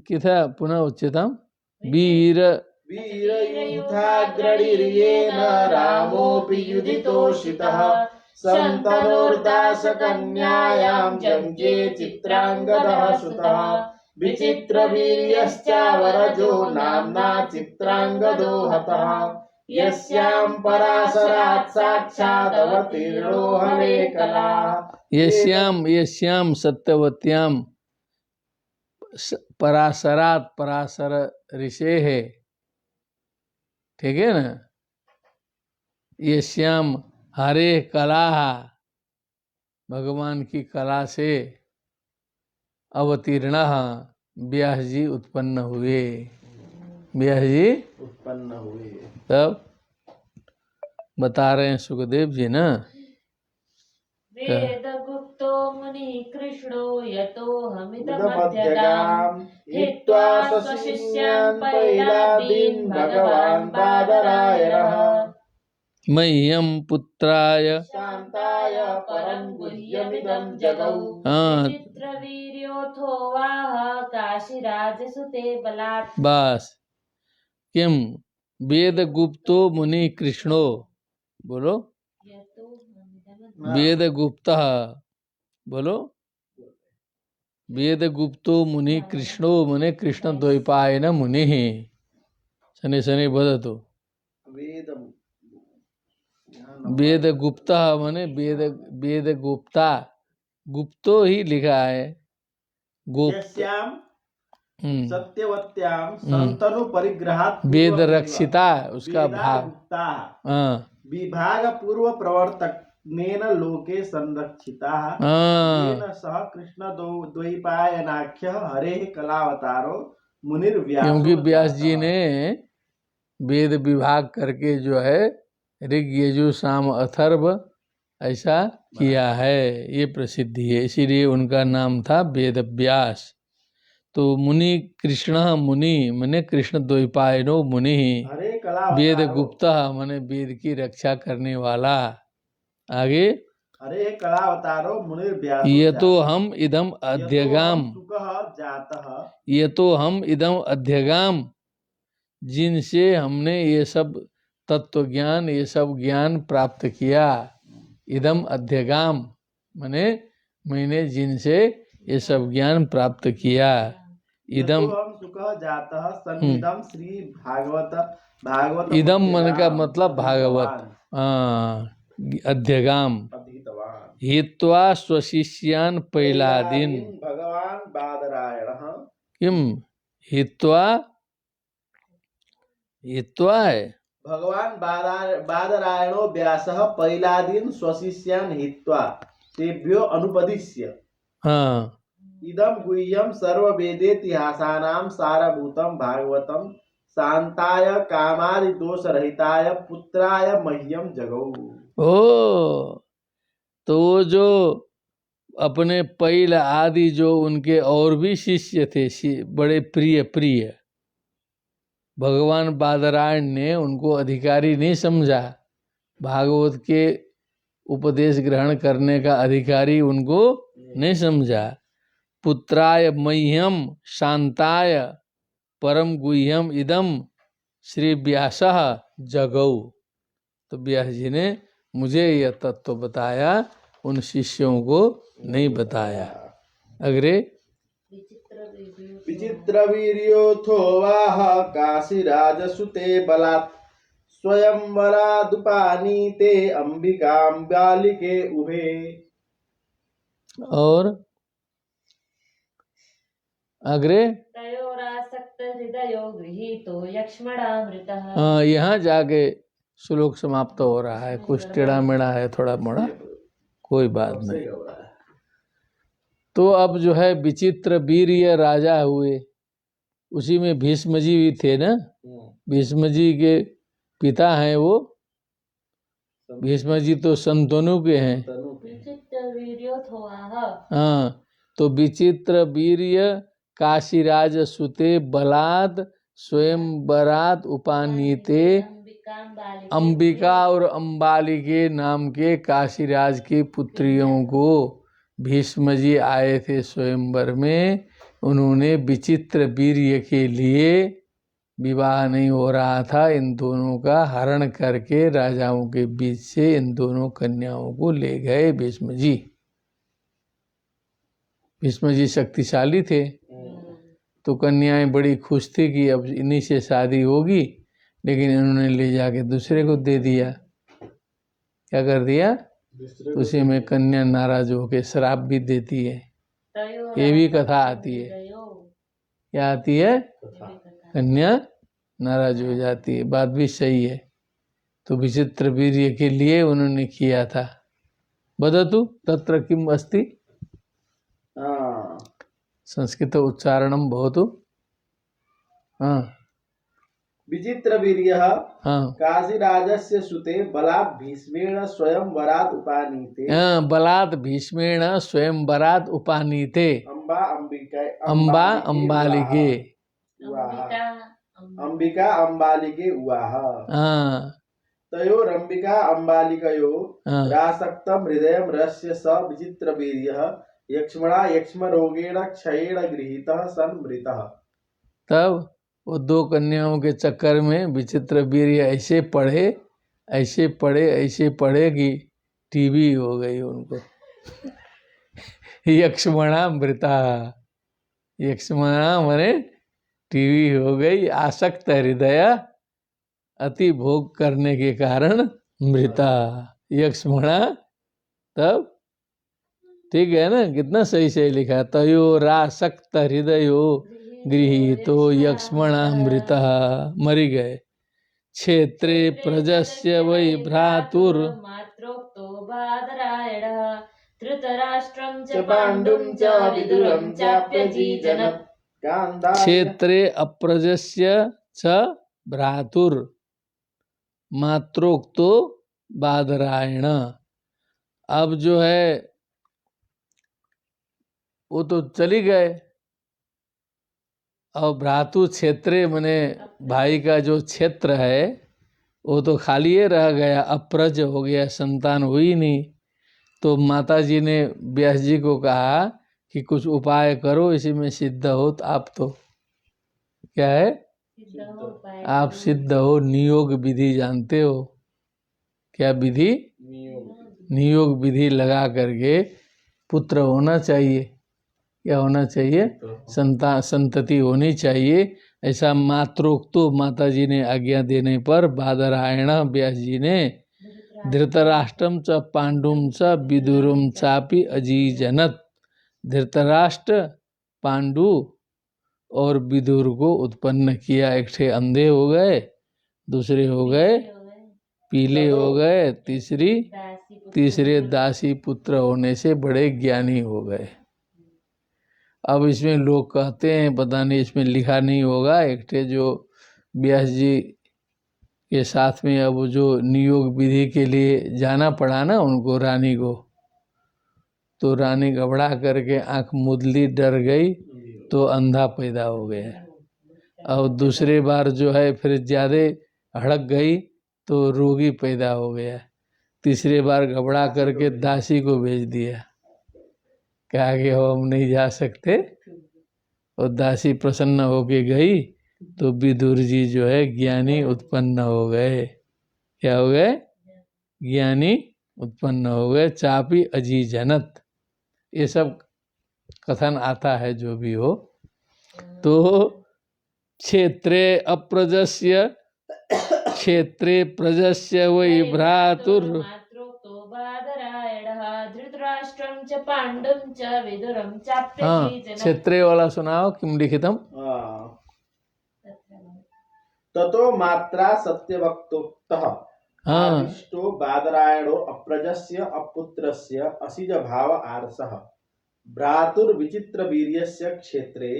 किथा पुनः उच्यताम वीर वीरयूथाग्रडिर्येन रामोऽपि युधितोषितः सन्तनोर्दाशकन्यायां जङ्गे चित्राङ्गदः सुतः विचित्रवीर्यश्चावरजो नाम्ना चित्राङ्गदो हतः यस्यां पराशरात् साक्षादवतीर्णो हरे कलाः यस्याम सत्यवत्याम पराशरात पराशर ऋषे है, ठीक है ना। यस्याम हरे कला, भगवान की कला से अवतीर्ण व्यास जी उत्पन्न हुए, व्यास जी उत्पन्न हुए। तब बता रहे हैं सुखदेव जी ना, वेद गुप्तो मुनि कृष्णो यतोऽहमिदमध्यगाम् हित्वा स्वशिष्यान् पैलादीन् भगवान् बादरायणः मह्यम पुत्राय शान्ताय परं गुह्यमिदं जगौ चित्रवीर्योऽथो वाह काशीराजसुते बलात्। बस किम वेद गुप्तो मुनि कृष्णो, बोलो वेद गुप्ता, बोलो वेद गुप्तो मुनि कृष्णो मुने कृष्ण द्वैपायन मुनि शनि शनि बदतो वेद गुप्ता मने वेद गुप्ता, गुप्तो ही लिखा है यस्यां सत्यवत्यां संतनु परिग्रहात् वेद रक्षिता, उसका भाग विभाग पूर्व प्रवर्तक नेन लोके संरक्षिताः येन सह कृष्ण द्वैपायनाख्यः हरेः कलावतारो मुनिर्व्यासो। क्योंकि व्यास जी ने वेद विभाग करके जो है ऋग यजु साम अथर्व ऐसा किया है, ये प्रसिद्धि है, इसीलिए उनका नाम था वेद व्यास। तो मुनि कृष्ण मुनि मने कृष्ण द्वैपायनो मुनि, वेद गुप्ता मने वेद की रक्षा करने वाला। आगे हरे कलावतारो मुनिर्व्यासो ये तो हम इदम अध्यगाम, ये तो हम इदम अध्यगाम, जिनसे हमने ये सब तत्व ज्ञान ये सब ज्ञान प्राप्त किया। इदम अध्यगाम मने मैंने जिनसे ये सब ज्ञान प्राप्त किया। इदम श्री भागवत इदम मन का मतलब भागवत, अध्यगाम हित्वा स्वशिष्यान पैलादीन भगवान बादरायण किम हित्वा, हित्वा है भगवान बादरायणो व्यासः पैलादीन स्वशिष्यान् हित्वा तेभ्यो अनुपदिश्य इदं गुह्यं सर्ववेदेतिहासानां सारभूतं भागवतं शान्ताय कामादि दोषरहिताय पुत्राय मह्यम जगौ। ओ तो जो अपने पैल आदि जो उनके और भी शिष्य थे, बड़े प्रिय प्रिय, भगवान बादरायण ने उनको अधिकारी नहीं समझा, भागवत के उपदेश ग्रहण करने का अधिकारी उनको नहीं समझा। पुत्राय मह्यम शांताय परम गुह्यम इदम श्री व्यासः जगौ, तो व्यास जी ने मुझे यह तत्व बताया, उन शिष्यों को नहीं बताया। अग्रे विचित्रवीर्योऽथो वाह काशीराजसुते बलात् स्वयंवरादुपानीते अंबिकां बालिके उभे। और अग्रे तयोरासक्त हृदयो गृहीतो यक्ष्मणामृतः। यहाँ जाके श्लोक समाप्त हो रहा है, कुछ टेढ़ा मेढ़ा है थोड़ा मोड़ा, कोई बात नहीं। तो अब जो है विचित्र वीर्य राजा हुए, उसी में भीष्म जी भी थे ना, भीष्म जी के पिता हैं वो, भीष्म जी तो संतनु के हैं। हाँ, तो विचित्र वीर्य काशीराज सुते बलाद स्वयं बरात उपानीते अंबिका और अंबालिके नाम के काशीराज की पुत्रियों को भीष्म जी आए थे स्वयंवर में। उन्होंने विचित्र वीर्य के लिए विवाह नहीं हो रहा था, इन दोनों का हरण करके राजाओं के बीच से इन दोनों कन्याओं को ले गए भीष्म जी। भीष्म जी शक्तिशाली थे, तो कन्याएं बड़ी खुश थी कि अब इन्हीं से शादी होगी, लेकिन इन्होंने ले जाके दूसरे को दे दिया। क्या कर दिया? उसी में कन्या नाराज होके श्राप भी देती है। ये भी कथा आती है। क्या आती है? कन्या नाराज हो जाती है। बात भी सही है। तो विचित्र वीर्य के लिए उन्होंने किया था। वदतु तत्र किम अस्ति। संस्कृत उच्चारणम भवतु। हाँ, विचित्रवीर्यः हाँ, काशीराजस्य सुते बलात् भीष्मेण स्वयं वरात् उपानीते। हाँ, बलात् भीष्मेण स्वयं वरात् उपानीते। अम्बा अंबिका अम्बा अम्बालिके। अंबिका अंबालिके उवाह। हाँ, तयोरंबिका अंबालिकयो हाँ, रासक्तं हृदयं रस्य स विचित्रवीर्यः यक्ष्मणा यक्ष्मरोगेण क्षयेण गृहीतः सन् मृतः। तब वो दो कन्याओं के चक्कर में विचित्र वीर्य ऐसे पढ़े ऐसे पढ़े ऐसे पढ़े कि टीबी हो गई उनको। यक्ष्मणा मृता। यक्ष्मणा माने टीबी हो गई। आसक्त हृदय, अति भोग करने के कारण मृता। यक्ष्मणा। तब ठीक है ना, कितना सही सही लिखा। तयोरासक्त हृदयो गृहीतो यक्ष्मणामृतः। मरी गए। क्षेत्रे प्रजस्य वै भ्रातुर मात्रोक्तो बादरायणः धृतराष्ट्रं च पाण्डुं च विदुरं चाप्यजीजनत्। क्षेत्रे अप्रजस्य च भ्रातुर मात्रोक्तो बादरायण। अब जो है वो तो चली गए। और भ्रातु क्षेत्रे मने भाई का जो क्षेत्र है वो तो खाली ही रह गया, अप्रज हो गया, संतान हुई नहीं। तो माता जी ने व्यास जी को कहा कि कुछ उपाय करो, इसी में सिद्ध हो। तो आप तो क्या है, आप सिद्ध हो, नियोग विधि जानते हो। क्या विधि? नियोग विधि लगा करके पुत्र होना चाहिए। क्या होना चाहिए? संतति होनी चाहिए। ऐसा मात्रोक्तो माता जी ने आज्ञा देने पर बादरायण व्यास जी ने धृतराष्ट्रम च पांडुम च विदुरम चापि अजीजनत। धृतराष्ट्र, पांडु और विदुर को उत्पन्न किया। एक ठे अंधे हो गए, दूसरे हो गए पीले हो गए, तीसरे दासी पुत्र होने से बड़े ज्ञानी हो गए। अब इसमें लोग कहते हैं, पता नहीं इसमें लिखा नहीं होगा, एक ठे जो व्यास जी के साथ में अब जो नियोग विधि के लिए जाना पड़ा ना उनको, रानी को, तो रानी घबरा करके आंख मुदली, डर गई, तो अंधा पैदा हो गया। और दूसरे बार जो है फिर ज़्यादा हड़क गई तो रोगी पैदा हो गया। तीसरे बार घबरा करके दासी को भेज दिया, कहा कि हम नहीं जा सकते। और दासी प्रसन्न होके गई तो विदुर जी जो है ज्ञानी उत्पन्न हो गए। क्या हो गए? ज्ञानी उत्पन्न हो गए। चापी अजीजनत, ये सब कथन आता है जो भी हो। तो क्षेत्रे अप्रजस्य, क्षेत्रे प्रजस्य वै भ्रातुर मात्रोक्तो बादरायणः धृतराष्ट्रं च पाण्डुं च विदुरं चाप्यजीजनत्। क्षेत्रे वाला सुनाओ, किम लिखितम। ततो मात्रा सत्यवक्तोक्तः आदिष्टो बादरायणो अप्रजस्य अपुत्रस्य असिज भाव आर्षः भ्रातुर्विचित्रवीर्यस्य क्षेत्रे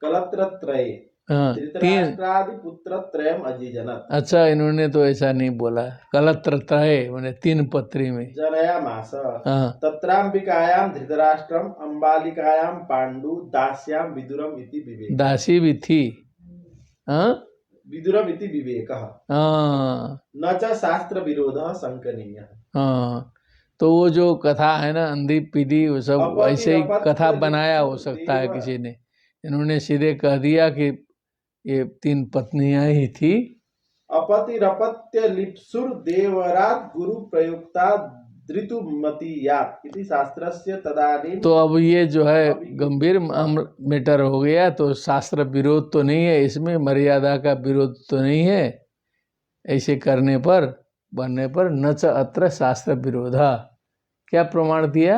कलत्रत्रये धृतराष्ट्रादि पुत्रत्रयम् अजीजनत्। अच्छा, इन्होंने तो ऐसा नहीं बोला। कलत्रत्रये माने तीन पत्री में जनयामास। तत्राम्बिकायां धृतराष्ट्रम, अंबालिकायां पांडु, दास्यां विदुरम इति विवेक। दासी भी थी। विदुरम इति विवेकः। न च शास्त्र विरोधः शंकनीयः। तो वो जो कथा है ना, अंधी पीढ़ी, वो सब ऐसे ही कथा बनाया हो सकता है किसी ने। इन्होंने सीधे कह दिया कि ये 3 पत्नियां ही थी। अपतिरपत्य लिप्सुर देवरात गुरु प्रयुक्ता धृतुमतीयात् इति शास्त्रस्य तदानीं। तो अब ये जो है गंभीर मैटर हो गया, तो शास्त्र विरोध तो नहीं है इसमें, मर्यादा का विरोध तो नहीं है। ऐसे करने पर बनने पर न च अत्र शास्त्र विरोधा। क्या प्रमाण दिया?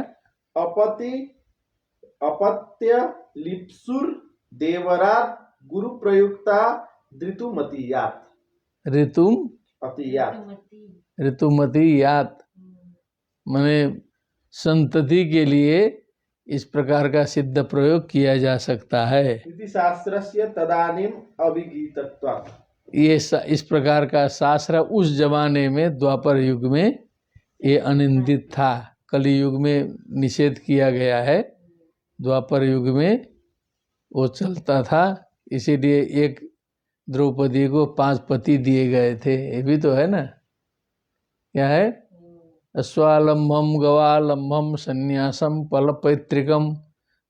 अपत्य लिप्सुर देवरात गुरु प्रयुक्ता धृतुमतीयात् ऋतुमती यात माने संतति के लिए इस प्रकार का सिद्ध प्रयोग किया जा सकता है। इति शास्त्रस्य तदानीं अविगीतत्वात्। ये इस प्रकार का शास्त्र उस जमाने में द्वापर युग में ये अनिंदित था। कली युग में निषेध किया गया है, द्वापर युग में वो चलता था। इसीलिए एक द्रौपदी को 5 पति दिए गए थे। ये भी तो है ना, क्या है? अश्वालंबम गवालंबम संन्यासम पलपैत्रिकम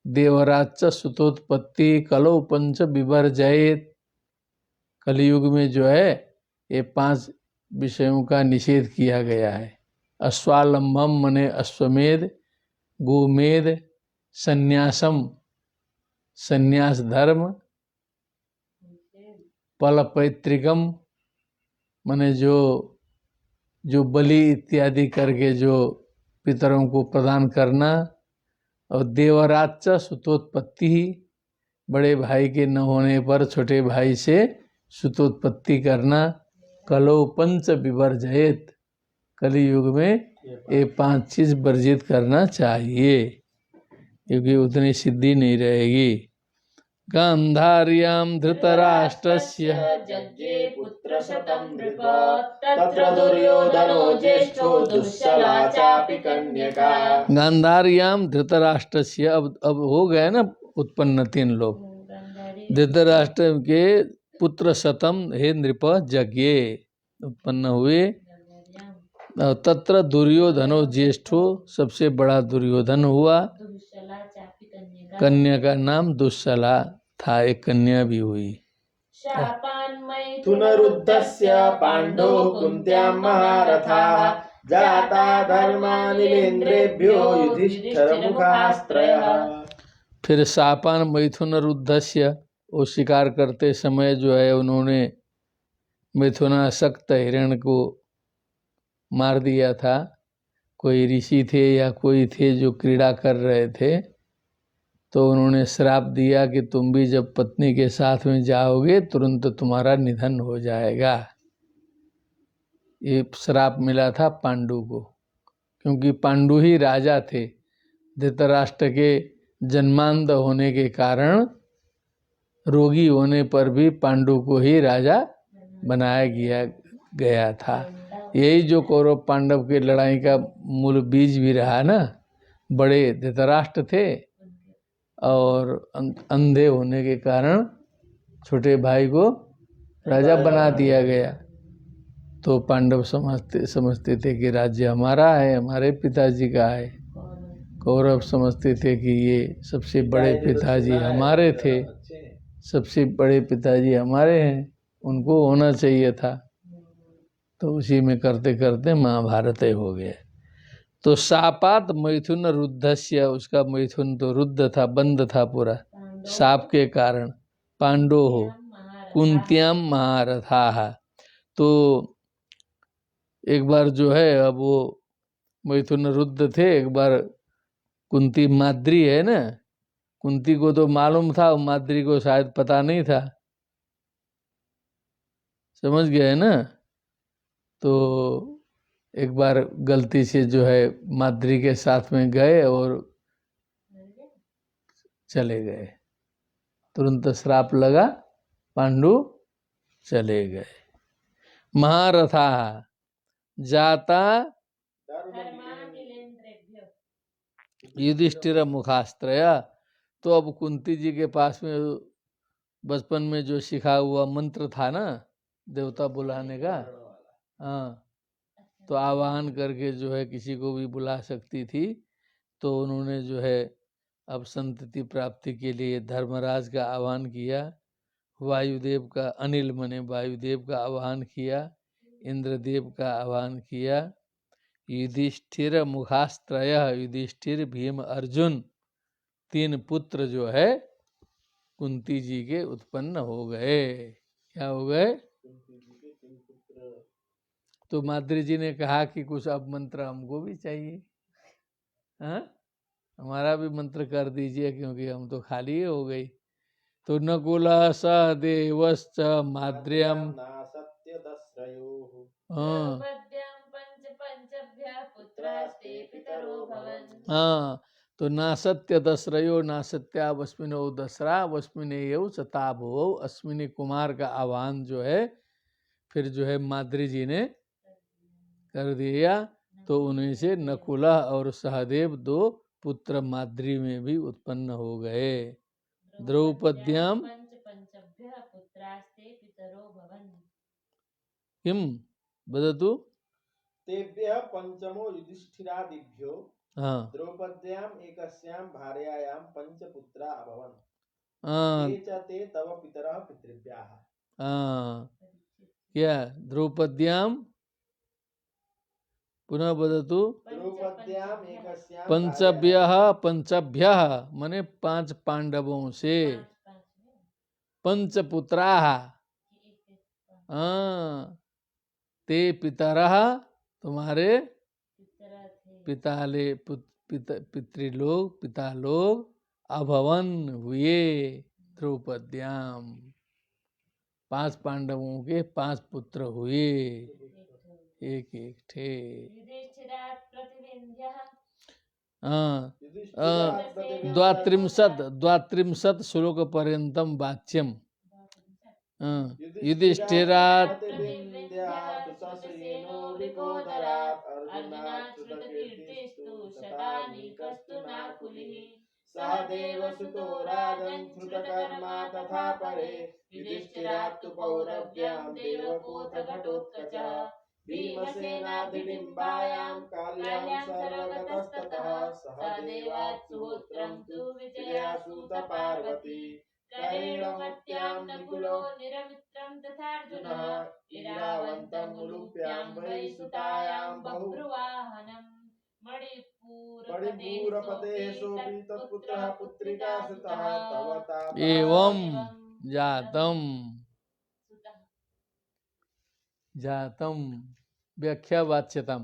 देवराच सुतोत्पत्ति कलौ पंच विवर्जयेत। कलयुग में जो है ये 5 विषयों का निषेध किया गया है। अश्वालंबम मने अश्वमेध, गोमेध, संन्यासम संन्यास धर्म, पलपैत्रिकम मने जो बलि इत्यादि करके जो पितरों को प्रदान करना, और देवराच सुतोत्पत्ति, बड़े भाई के न होने पर छोटे भाई से सुतोत्पत्ति करना। कलो पंच विवर्जयेत, कली युग में ये 5 चीज वर्जित करना चाहिए, क्योंकि उतनी सिद्धि नहीं रहेगी। गांधार्याम धृतराष्ट्रस्य यज्ञे पुत्रशतं नृप तत्र दुर्योधनो ज्येष्ठो दुश्शला चापि कन्यका। गांधार्याम धृतराष्ट्रस्य, अब हो गए ना उत्पन्न 3 लोग। धृतराष्ट्र के पुत्र शतम हे नृप यज्ञे उत्पन्न हुए। तत्र दुर्योधनो ज्येष्ठो, सबसे बड़ा दुर्योधन हुआ। कन्या का नाम दुश्शला था, एक कन्या भी हुई। तुनरुद्धस्य पांडो कुंत्यां महारथाः जाता धर्मानिलेन्द्रेभ्यो युधिष्ठिरमुखास्त्रयः। फिर शापान मैथुन रुद्धस्य, वो शिकार करते समय जो है उन्होंने मिथुनासक्त हिरण को मार दिया था। कोई ऋषि थे या कोई थे जो क्रीड़ा कर रहे थे, तो उन्होंने श्राप दिया कि तुम भी जब पत्नी के साथ में जाओगे तुरंत तुम्हारा निधन हो जाएगा। ये श्राप मिला था पांडु को, क्योंकि पांडु ही राजा थे। धृतराष्ट्र के जन्मांध होने के कारण, रोगी होने पर भी पांडु को ही राजा बनाया गया था। यही जो कौरव पांडव के लड़ाई का मूल बीज भी रहा ना। बड़े धृतराष्ट्र थे और अंधे होने के कारण छोटे भाई को राजा बना दिया गया। तो पांडव समझते थे कि राज्य हमारा है, हमारे पिताजी का है। कौरव समझते थे कि ये सबसे बड़े पिताजी हमारे थे, सबसे बड़े पिताजी हमारे हैं, उनको होना चाहिए था। तो उसी में करते करते महाभारत हो गया। तो शापात मैथुन रुद्धस्य, उसका मैथुन तो रुद्ध था, बंद था पूरा शाप के कारण। पांडो हो कुंत्याम महारथाः, तो एक बार जो है, अब वो मैथुन रुद्ध थे। एक बार कुंती माद्री है ना, कुंती को तो मालूम था, माद्री को शायद पता नहीं था। समझ गए ना। तो एक बार गलती से जो है माद्री के साथ में गए और चले गए, तुरंत श्राप लगा, पांडु चले गए। महारथा जाता युधिष्ठिर मुखास्त्रय, तो अब कुंती जी के पास में बचपन में जो सिखा हुआ मंत्र था ना देवता बुलाने का, हाँ, तो आवाहन करके जो है किसी को भी बुला सकती थी। तो उन्होंने जो है अब संतति प्राप्ति के लिए धर्मराज का आह्वान किया। वायुदेव का अनिल मने वायुदेव का आह्वान किया, इंद्रदेव का आह्वान किया, युधिष्ठिर मुखास्त्रय युधिष्ठिर भीम अर्जुन 3 पुत्र जो है कुंती जी के उत्पन्न हो गए। क्या हो गए? तो माद्री जी ने कहा कि कुछ अब मंत्र हमको भी चाहिए, हाँ हमारा भी मंत्र कर दीजिए क्योंकि हम तो खाली हो गई। तो नकुल सहदेवश्च माद्र्यम हाँ हाँ तो नासत्य दसरयो नासत्या वस्मिनो दसरा वस्मिने चता भुवौ अश्विनी कुमार का आह्वान जो है फिर जो है माद्री जी ने कर दिया। तो उन्हीं से नकुला और सहदेव 2 पुत्र माद्री में भी उत्पन्न हो गए। द्रौपद्याम किम वदतु? तेभ्यः पंचमो युधिष्ठिरादिभ्यो हाँ द्रौपद्याम् एकस्यां भार्यायां 5 पुत्रा अभवन्। हाँ ये च ते तव पितरः पितृभ्याः। हाँ क्या द्रौपद्याम पुनः वदतु? द्रौपद्याम् एकस्यां पंचभ्यः पंचभ्यः माने 5 पांडवों से 5 पुत्राः हाँ ते पितरः तुम्हारे पितृलोक पिता लोग अभवन हुए द्रौपद्याम 5 पांडवों के 5 पुत्र हुए एक एक थे। हाँ द्वात्रिंशत् श्लोक पर्यंतम वाच्यम युधिष्ठिरात् सहदेवसुतो राजन् श्रुतकर्मा तथा परे युधिष्ठिरात् तु पौरव्यां देवकोऽथ घटोत्कचः भीमसेनाधिडिम्बायां काल्यां सर्वगतस्ततः सहदेवात् सुहोत्रं तु विजयासूत पार्वती करेणमत्यां निकुलो निरमित्रं तथार्जुनः इरावन्तं उलूप्यां वै सुतायां बहुब्रुवाहनम् मणिपूरपतेषोऽपि तत्पुत्रः पुत्रिका सुतः तव तापा एवं जातम व्याख्या वाच्यतम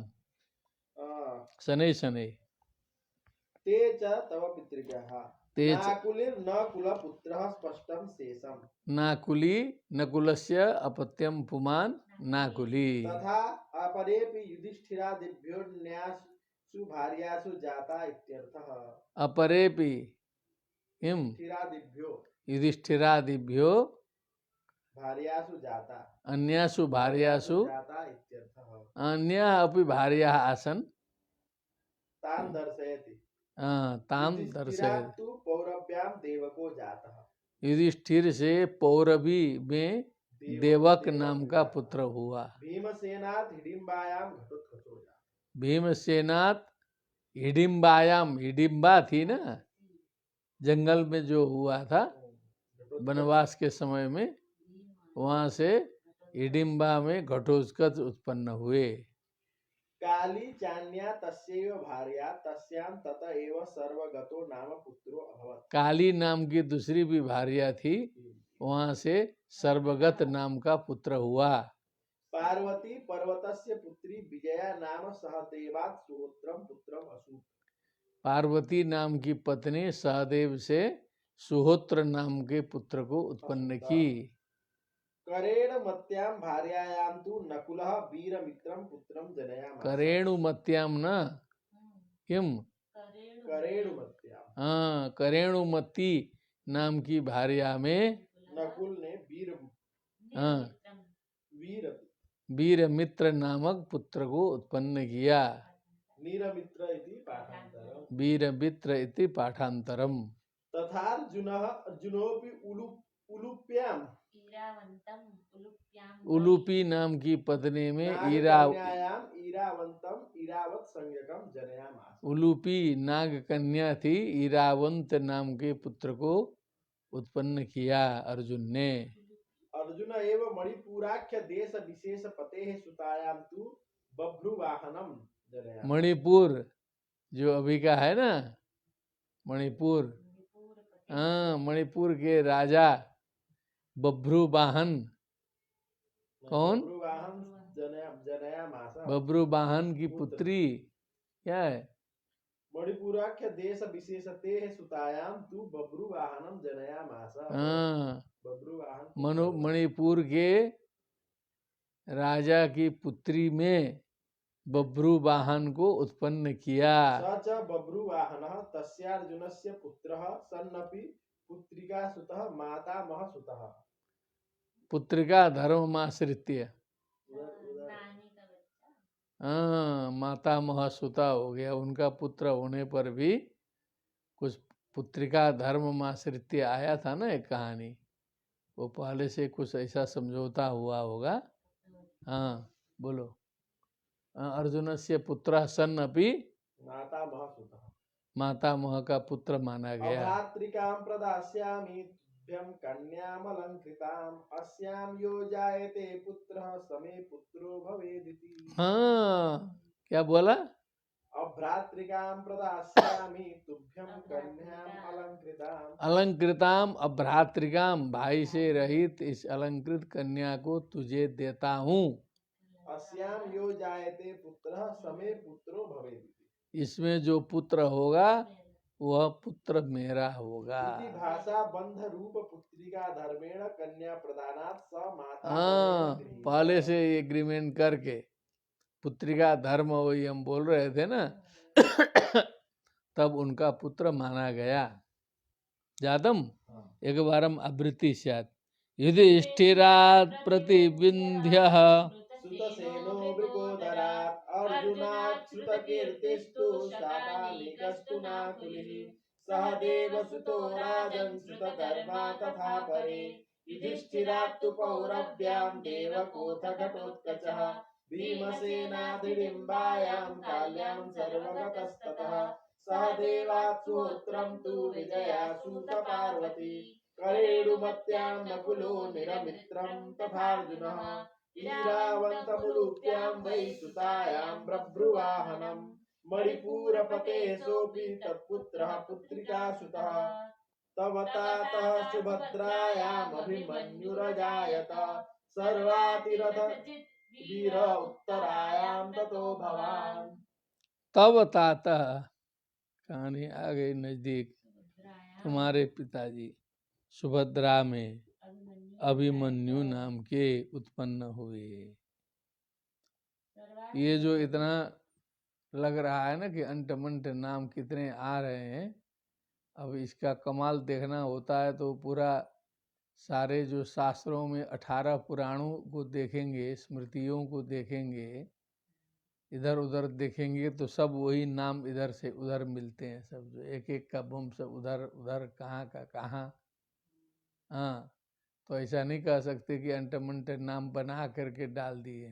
शनै शनै ते च तव पितृभ्यः नाकुलिर्न कुलपुत्रः स्पष्टं शेषम् नाकुली नकुलस्य अपत्यम पुमान नाकुली तथा अपरेपि युधिष्ठिरादिभ्योऽन्यासु भार्यासु जाता इत्यर्थः। अपरेपि किम युधिष्ठिरादिभ्यो भार्यासु जाता अन्यासु भार्यासु जाता इत्यर्थः। अन्या अपि भार्याः आसन् तान् दर्शयति तान् दर्शयति। तु पौरव्यां देवको जातः युधिष्ठिर से पौरवी में देवक नाम का पुत्र हुआ। भीमसेनात् हिडिम्बायां घटोत्कचो जातः। भीमसेनात् हिडिम्बायाम हिडिम्बा थी ना जंगल में जो हुआ था वनवास के समय में वहां से हिडिम्बा में घटोत्कच उत्पन्न हुए। काली चान्या तस्यैव भार्या तस्यां तत एव सर्वगतो नाम पुत्रो अभवत्। काली नाम की दूसरी भी भार्या थी वहां से सर्वगत नाम का पुत्र हुआ। पार्वती पर्वतस्य पुत्री विजया नाम सहदेवात् सुहोत्रं पुत्रम असूत। पार्वती नाम की पत्नी सहदेव से सुहोत्र नाम के पुत्र को उत्पन्न की। करेणुमत्यां भार्यायां तु नकुलः वीरमित्रं पुत्रं जनयामास। करेणुमत्यां न किम करेणुमत्यां हाँ करेणुमती नाम की भार्या में नकुल ने वीर मित्र नामक पुत्र को उत्पन्न किया। वीर मित्र इति पाठांतरम। तथार्जुनोऽपि उलूप्यां उलूपी नाम की पत्नी में इरावत संज्ञकं जनयामास। उलूपी नाग कन्या थी इरावंत नाम के पुत्र को उत्पन्न किया अर्जुन ने। अर्जुन एव मणिपुराख्य देश विशेष पते सुतायाम तु बभ्रुवाहनम जनया। मणिपुर जो अभी का है ना, मणिपुर, हाँ, मणिपुर के राजा बभ्रुवाहन, कौन? बभ्रुवाहन जनया मासा। बभ्रुवाहन की पुत्री क्या है? मणिपुराख्य देश विशेषते सुतायाम तु बभ्रुवाहनम जनया मासा। हाँ, बभ्रुवाहन मणिपुर के राजा की पुत्री में बभ्रुवाहन को उत्पन्न किया। स च बभ्रुवाहनः तस्यार्जुनस्य पुत्रः सन्नपि पुत्रिका सुतः मातामह सुतः। पुत्रिका धर्ममाश्रित्य, हाँ, मातामह सुता हो गया। उनका पुत्र होने पर भी कुछ पुत्रिका धर्ममाश्रित्य आया था ना एक कहानी, वो पहले से कुछ ऐसा समझौता हुआ होगा। हाँ बोलो। अर्जुनस्य पुत्रः सन् अपि मातामह सुतः, मातामह का पुत्र माना गया। अभ्रातृकां प्रदास्यामि तुभ्यं कन्यामलंकृताम् अस्यां यो जायते पुत्रः समे पुत्रो भवेदिति। हाँ, क्या बोला? अभ्रातृकां प्रदास्यामि तुभ्यं कन्याम अलंकृताम्। अलंकृताम अभ्रातृकाम, भाई से रहित इस अलंकृत कन्या को तुझे देता हूँ। अस्याम यो जायते पुत्रः समे पुत्रो भवेदिति। इसमें जो पुत्र होगा वह पुत्र मेरा होगा। इति भाषा बंध रूप पुत्रिका धर्मेण कन्या प्रदानात् स माता हाँ, भवेदिति। पहले से एग्रीमेंट करके पुत्रिका धर्म, वही हम बोल रहे थे ना तब उनका पुत्र माना गया। जातम एक बारम आवृत्ति स्यात् युधिष्ठिरात् प्रतिविंध्यः सुतसेनो वृकोदरात् अर्जुनात् श्रुतकीर्तिस्तु शापालिकस्तु नाकुलिः सहदेवसुतो राजन् श्रुतकर्मा तथा परे युधिष्ठिरात् तु पौरव्यां देवकोऽथ घटोत्कचः भीमसेनाधिडिम्बायां काल्यां सर्वगतस्ततः सहदेवात् सुहोत्रं तु विजया सूत पार्वती करेणुमत्यां नकुलो निरमित्रं तथार्जुनः ईरावन्तमुलूप्यां वै सुतायां बभ्रुवाहनम् मणिपुरपते सोऽपि तत्पुत्रः पुत्रिका सुतः तव तातः सुभद्रायामभिमन्युरजायत सर्वातिरथ वीर उत्तरायां ततो भवान्। तब तातः, कहानी आ गई नजदीक, तुम्हारे पिताजी सुभद्रा में अभिमन्यु नाम के उत्पन्न हुए। ये जो इतना लग रहा है ना कि अंटमंट नाम कितने आ रहे हैं, अब इसका कमाल देखना होता है तो पूरा सारे जो शास्त्रों में 18 पुराणों को देखेंगे, स्मृतियों को देखेंगे, इधर उधर देखेंगे तो सब वही नाम इधर से उधर मिलते हैं। सब जो एक एक का वंश उधर उधर कहाँ का कहाँ। हाँ, तो ऐसा नहीं कह सकते कि अंटमंट नाम बना करके डाल दिए।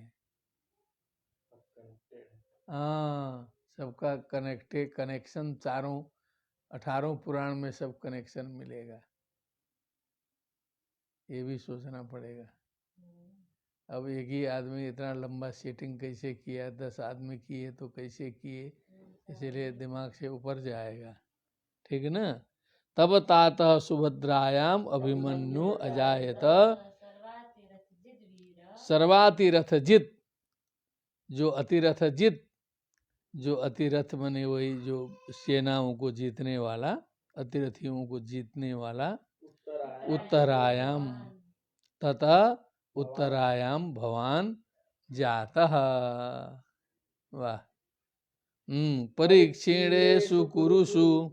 हाँ, सबका कनेक्शन चारों 18 पुराण में सब कनेक्शन मिलेगा, ये भी सोचना पड़ेगा। अब एक ही आदमी इतना लंबा सेटिंग कैसे किया, 10 आदमी किए तो कैसे किए, इसीलिए दिमाग से ऊपर जाएगा। ठीक ना। तब तातः सुभद्रायाम अभिमन्यु अजायत सर्वातिरथ जित, जो अतिरथ जित, जो अतिरथ बने वही जो सेनाओं को जीतने वाला, अतिरथियों को जीतने वाला, उत्तरायाम तथा उत्तरायाम भवान जातः। वाह। परीक्षेणेषु कुरुषु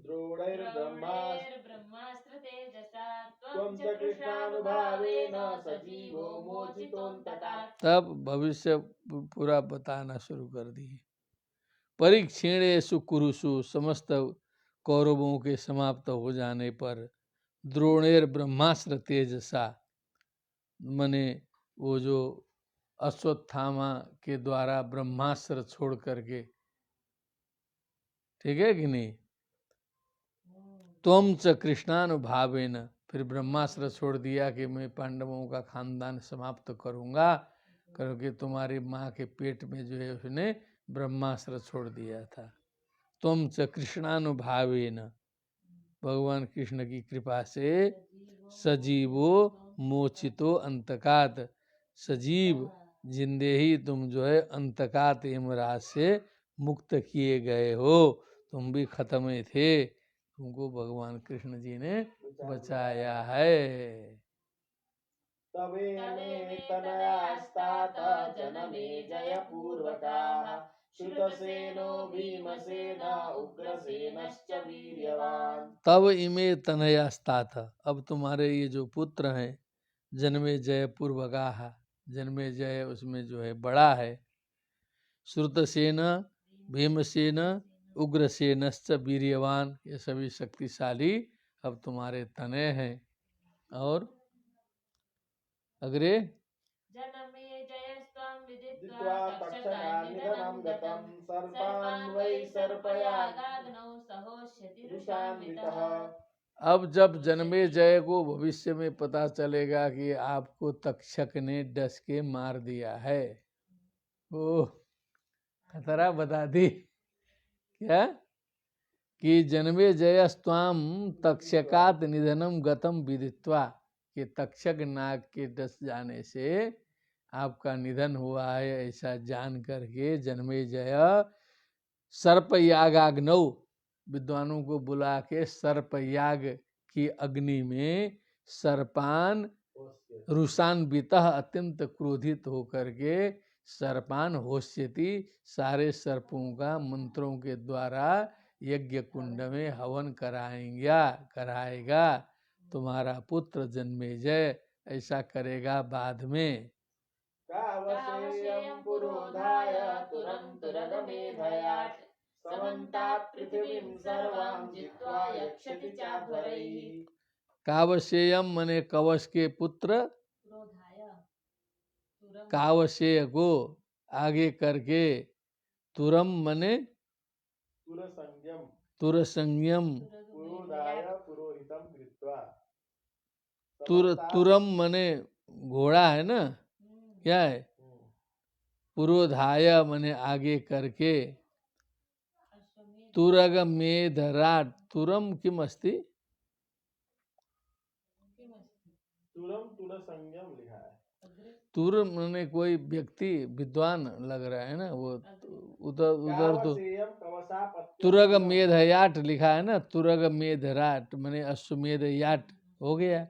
तब भविष्य पूरा बताना शुरू कर दिए। परीक्षेणेषु कुरुषु, समस्त कौरवों के समाप्त हो जाने पर, द्रोणेर ब्रह्मास्त्र तेजसा, मने वो जो अश्वत्थामा के द्वारा ब्रह्मास्त्र छोड़ करके, ठीक है कि नहीं, त्वं च कृष्णानुभावेन, फिर ब्रह्मास्त्र छोड़ दिया कि मैं पांडवों का खानदान समाप्त करूंगा, करके तुम्हारी माँ के पेट में जो है उसने ब्रह्मास्त्र छोड़ दिया था। तुम च कृष्णानुभावेन, भगवान कृष्ण की कृपा से सजीवो मोचितो अंतकात, सजीव जिंदे ही तुम जो है अंतकात यमराज से मुक्त किए गए हो। तुम भी खत्म थे, तुमको भगवान कृष्ण जी ने बचाया है। तवे तनयास्तात जनमे जय पूर्वकाः श्रुतसेनो भीमसेन उग्रसेनश्च वीर्यवान्। तब इमे तनयास्तात, अब तुम्हारे ये जो पुत्र हैं, जन्मे जय पूर्वकाः, जन्मे जय उसमें जो है बड़ा है, श्रुतसेन भीमसेन उग्रसेनश्च वीर्यवान, ये सभी शक्तिशाली अब तुम्हारे तनय हैं। और अग्रे जनमे जयस्त्वं जित्वा विदित्वा तक्षकान्निधनं तक्षकान्निधनं गतं गतं सर्पान् सर्पान् वै वै सर्पयाग्नौ सर्पयागाग्नौ सहोष्यति रुषान्वितः। रुषान्वितः। अब जब जन्मे जय को भविष्य में पता चलेगा कि आपको तक्षक ने डस के मार दिया है, ओ खतरा बता दी क्या, कि जन्मे जयस्त्वाम तक्षकात निधनम गतम विदित्वा, कि तक्षक नाग के डस जाने से आपका निधन हुआ है ऐसा जान करके जन्मे जय सर्पयागाग्नौ, विद्वानों को बुला के सर्पयाग की अग्नि में सर्पान रुषान्वितः, अत्यंत क्रोधित होकर के सर्पान होष्यति, सारे सर्पों का मंत्रों के द्वारा यज्ञ कुंड में हवन कराएगा। तुम्हारा पुत्र जन्मेजय ऐसा करेगा बाद में। कावसेयं पुरोधाय तुरं तुरगमेधयात् समन्तात् पृथिवीं सर्वां जित्वा यक्षति चाध्वरैः। कावसेयम मने कवश के पुत्र, कावसेय को आगे करके, तुरम मने तुरसंज्ञम तुरसंज्ञम, पुरोधाय पुरोहितं कृत्वा। तुरम मने घोड़ा है ना, क्या है, पुरोधाय मने आगे करके, तुरग मेधराट, तुरम किम अस्ति, तुरम तुरसंज्ञम लिखा है। तुर मने कोई व्यक्ति विद्वान लग रहा है ना, वो उधर उधर तो कावसेयं कवसापत्यं तुरग मेधयाट लिखा है ना, तुरग मेधराट मने अश्वमेध याट हो गया।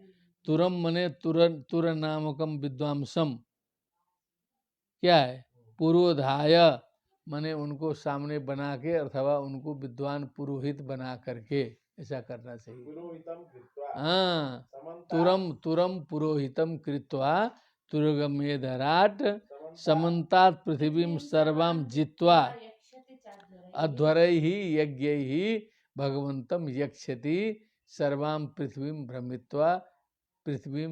तुरम मने तुर नामकम विद्वांसम, क्या है, पुरोधाय मने उनको सामने बना के अथवा उनको विद्वान पुरोहित बना करके, ऐसा करना चाहिए। पुरोहितं कृत्वा हाँ, समन्तात् तुरम पुरोहितम कृत्वा तुरगमेधराट समन्तात् पृथिवीं सर्वाम जित्वा अध्वरैः यज्ञैः भगवंतम यक्षति सर्वाम पृथ्वीं भ्रमित्वा पृथ्वीं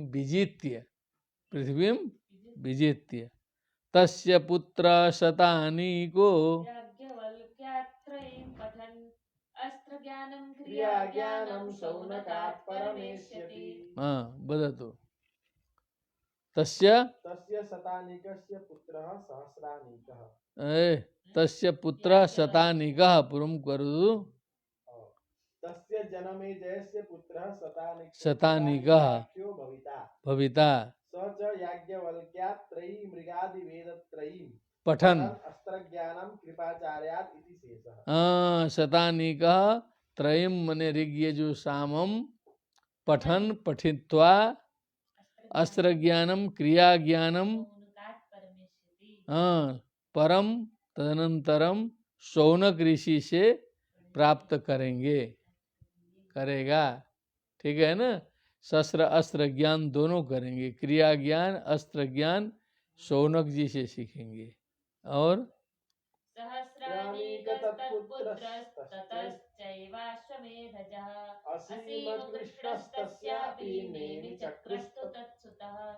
विजित्य तस्य पुत्र शतानीको याज्ञवल्क्यात्रयीं पठन् अस्त्रज्ञानं क्रियाज्ञानं शौनकात् परमेष्यति। हाँ वदतु। तस्य तस्य शतानीकस्य पुत्रः सहस्रानीकः। तस्य पुत्रः शतानीकः, पूर्वं करोतु। तस्य जनमेजयस्य पुत्रः शतानीकः भविता स च याज्ञवल्क्यात् त्रयी मृगादिवेदत्रयीं पठन् अस्त्रज्ञानं कृपाचार्यात् इति शेषः। शतानीकः त्रयीं मने ऋग्यजु सामं पठन् पठित्वा अस्त्र ज्ञानम क्रिया ज्ञानम परम तदनंतरम शौनक ऋषि से प्राप्त करेगा। ठीक है ना, शस्त्र अस्त्र ज्ञान दोनों करेंगे, क्रिया ज्ञान अस्त्र ज्ञान शौनक जी से सीखेंगे। और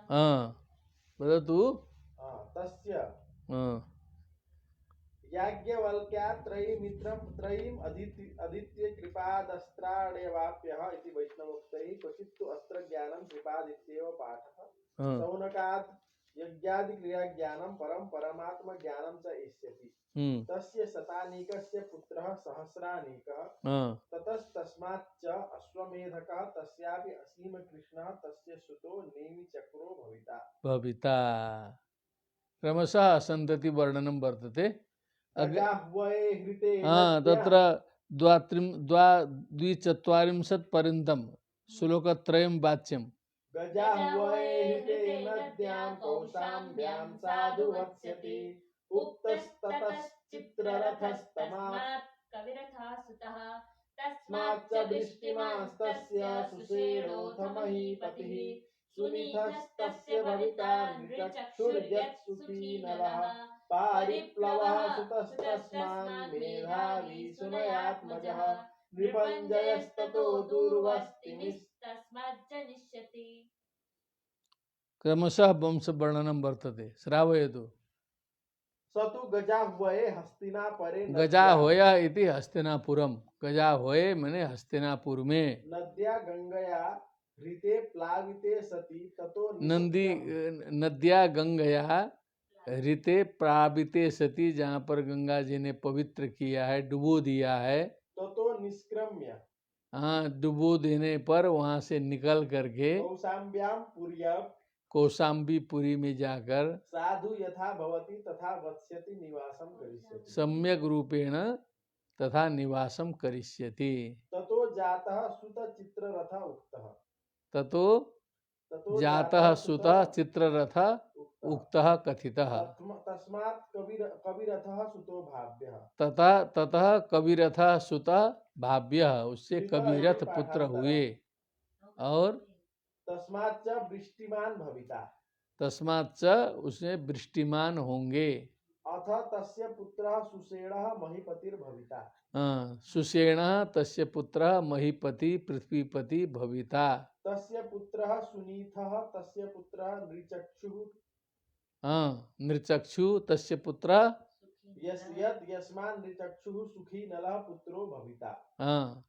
हाँ बोलो तू। तस्य हाँ याज्ञवल्क्या त्रयीम् अधीत्य कृपादस्त्राण्यवाप्यः इति वैष्णवोक्तैः क्वचित् तु अस्त्रज्ञानं कृपादित्येव पाठः हाँ शौनकात् यज्ञादि क्रियाज्ञानं परं परमात्मज्ञानं च एष्यति तस्य शतानीकस्य पुत्रः सहस्रानीकः हाँ ततस्तस्माच्च अश्वमेधकः तस्यापि असीम कृष्णः तस्य सुतो नेमिचक्रो भविता भविता क्रमशः संतति वर्णनं वर्तते गजाह्वये हृतेन हाँ तत्र द्विचत्वारिंशत् पर्यन्तं श्लोकत्रयं वाच्यं गजाह्वये हृतेन नद्यां कौशाम्ब्यां साधु वत्स्यति उक्तस्ततश्चित्ररथस्तमात् कविरथः सुतः तस्माच्च वृष्टिमास्तस्य सुषेणोऽथ महीपतिः सुनीतस्तस्य भविता नृचक्षुर्यत् सुखी नरः पारिप्लवः सुतस्तस्मान् मेधावी सुनयात्मजः नृपञ्जयस्ततो दूर्वस्तिमिस्तस्माज्जनिष्यति क्रमशः वंश वर्णनं वर्तते श्रावयतु स तु गजाह्वये हस्तिनापरे गजा होया इति हस्तिनापुरम गजा होये मैंने हस्तिनापुर में नद्या गंगया हृते प्लाविते सति ततो नंदी नद्या गंगया हृते प्लाविते सती जहाँ पर गंगा जी ने पवित्र किया है डुबो दिया है ततो निष्क्रम्य हाँ डुबो देने पर वहाँ से निकल करके कौशाम्ब्यां पुर्यां कौशाम्बीपुरी में जाकर साधु यथा भवति तथा वत्स्यति निवासं करिष्यति सम्यक रूपेण तथा निवासं करिष्यति ततो जातः सुतचित्ररथ उक्तः ततो जातः सुतः चित्ररथ उक्तः कथितः तस्मात् कविरथः सुतो भाव्यः ततः कविरथ सुतः भाव्यः उससे कविरथ पुत्र हुए और तस्माच्च वृष्टिमान भविता तस्माच्च उसमें वृष्टिमान होंगे अथ तस्य पुत्रः सुषेणः महीपतिर्भविता सुषेणः तस्य पुत्रः महीपति पृथ्वीपति भविता तस्य पुत्रः सुनीतः तस्य पुत्रः नृचक्षुः नृचक्षु तस्य पुत्रः यस्मान् नृचक्षुः सुखी नलः पुत्रो भविता हाँ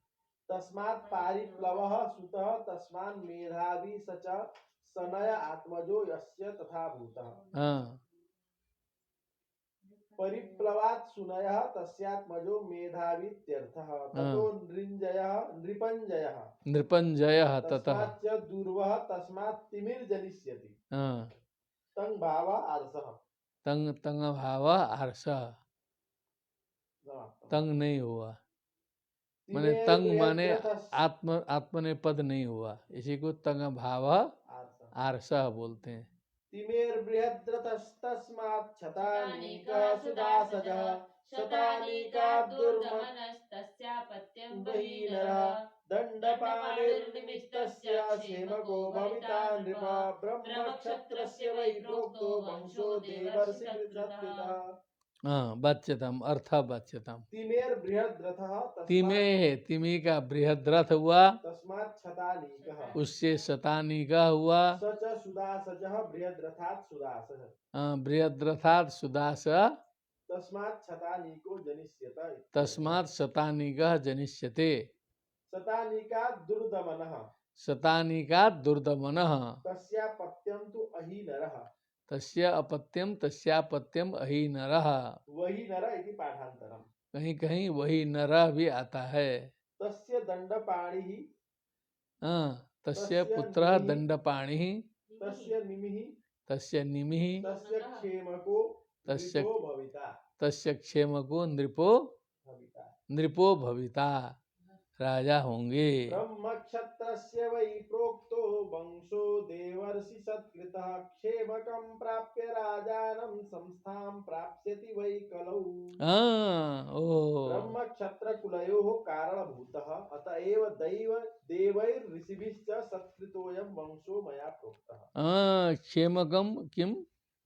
तस्मात् पारिप्लवः सुतः तस्मान् मेधावी स च सनय आत्मजो यस्य तथा भूतः परिप्लवात् सुनयः तस्यात्मजो मेधावीत्यर्थः ततो नृपञ्जयः तस्माच्च दूर्वः तस्मात् तिमिर्जनिष्यति तं भाव आर्षः तंग भाव आर्षः तंग नहीं हुआ माने तंग माने आत्मने पद नहीं हुआ इसी को तंग भाव आर्षः बोलते हैं तिमिर्बृहद्रतस्तस्मात् शतानीकः सुदासजः शतानीकाद्दुर्मनस्तस्यापत्यं बहीनरः दण्डपाणिर्निमित्तस्य क्षेमको भविता नृप ब्रह्मक्षत्रस्य वै प्रोक्तो वंशो देवर्षिकृतः वाच्यताम अर्थ वाच्यताम तिमेर बृहद्रथः तिमी का बृहद रथ हुआ तस्मात् शतानीकः उससे शतानीका हुआ सच सुदासजः बृहद्रथात् सुदासः बृहद्रथात् सुदास तस्मात् शतानीको जनिष्यत तस्मात् शतानीकः जनिष्यते शतानीकात् दुर्दमनः शतानीकात् दुर्दमनः तस्यापत्यं तु अहीनरः तस्य अपत्यम तस्यापत्यम अहि नरः वही नर इति पाठांतरम कहीं कहीं वही नर भी आता है तस्य दंडपाणिः तस्य पुत्र दंडपाणि तस्य निमिः तस्य निमिः तस्य क्षेमको नृपो भविता तस्य क्षेमको नृपो भविता राजा होंगे ब्रह्मक्षत्रस्य वै प्रोक्तो वंशो देवर्षि सत्कृतः क्षेमकं प्राप्य राजानं संस्थां प्राप्स्यति वै कलौ ब्रह्मक्षत्रकुलयोः कारणभूतः अतएव देवैर्ऋषिभिश्च सत्कृतोऽयं वंशो मया प्रोक्तः क्षेमकं किं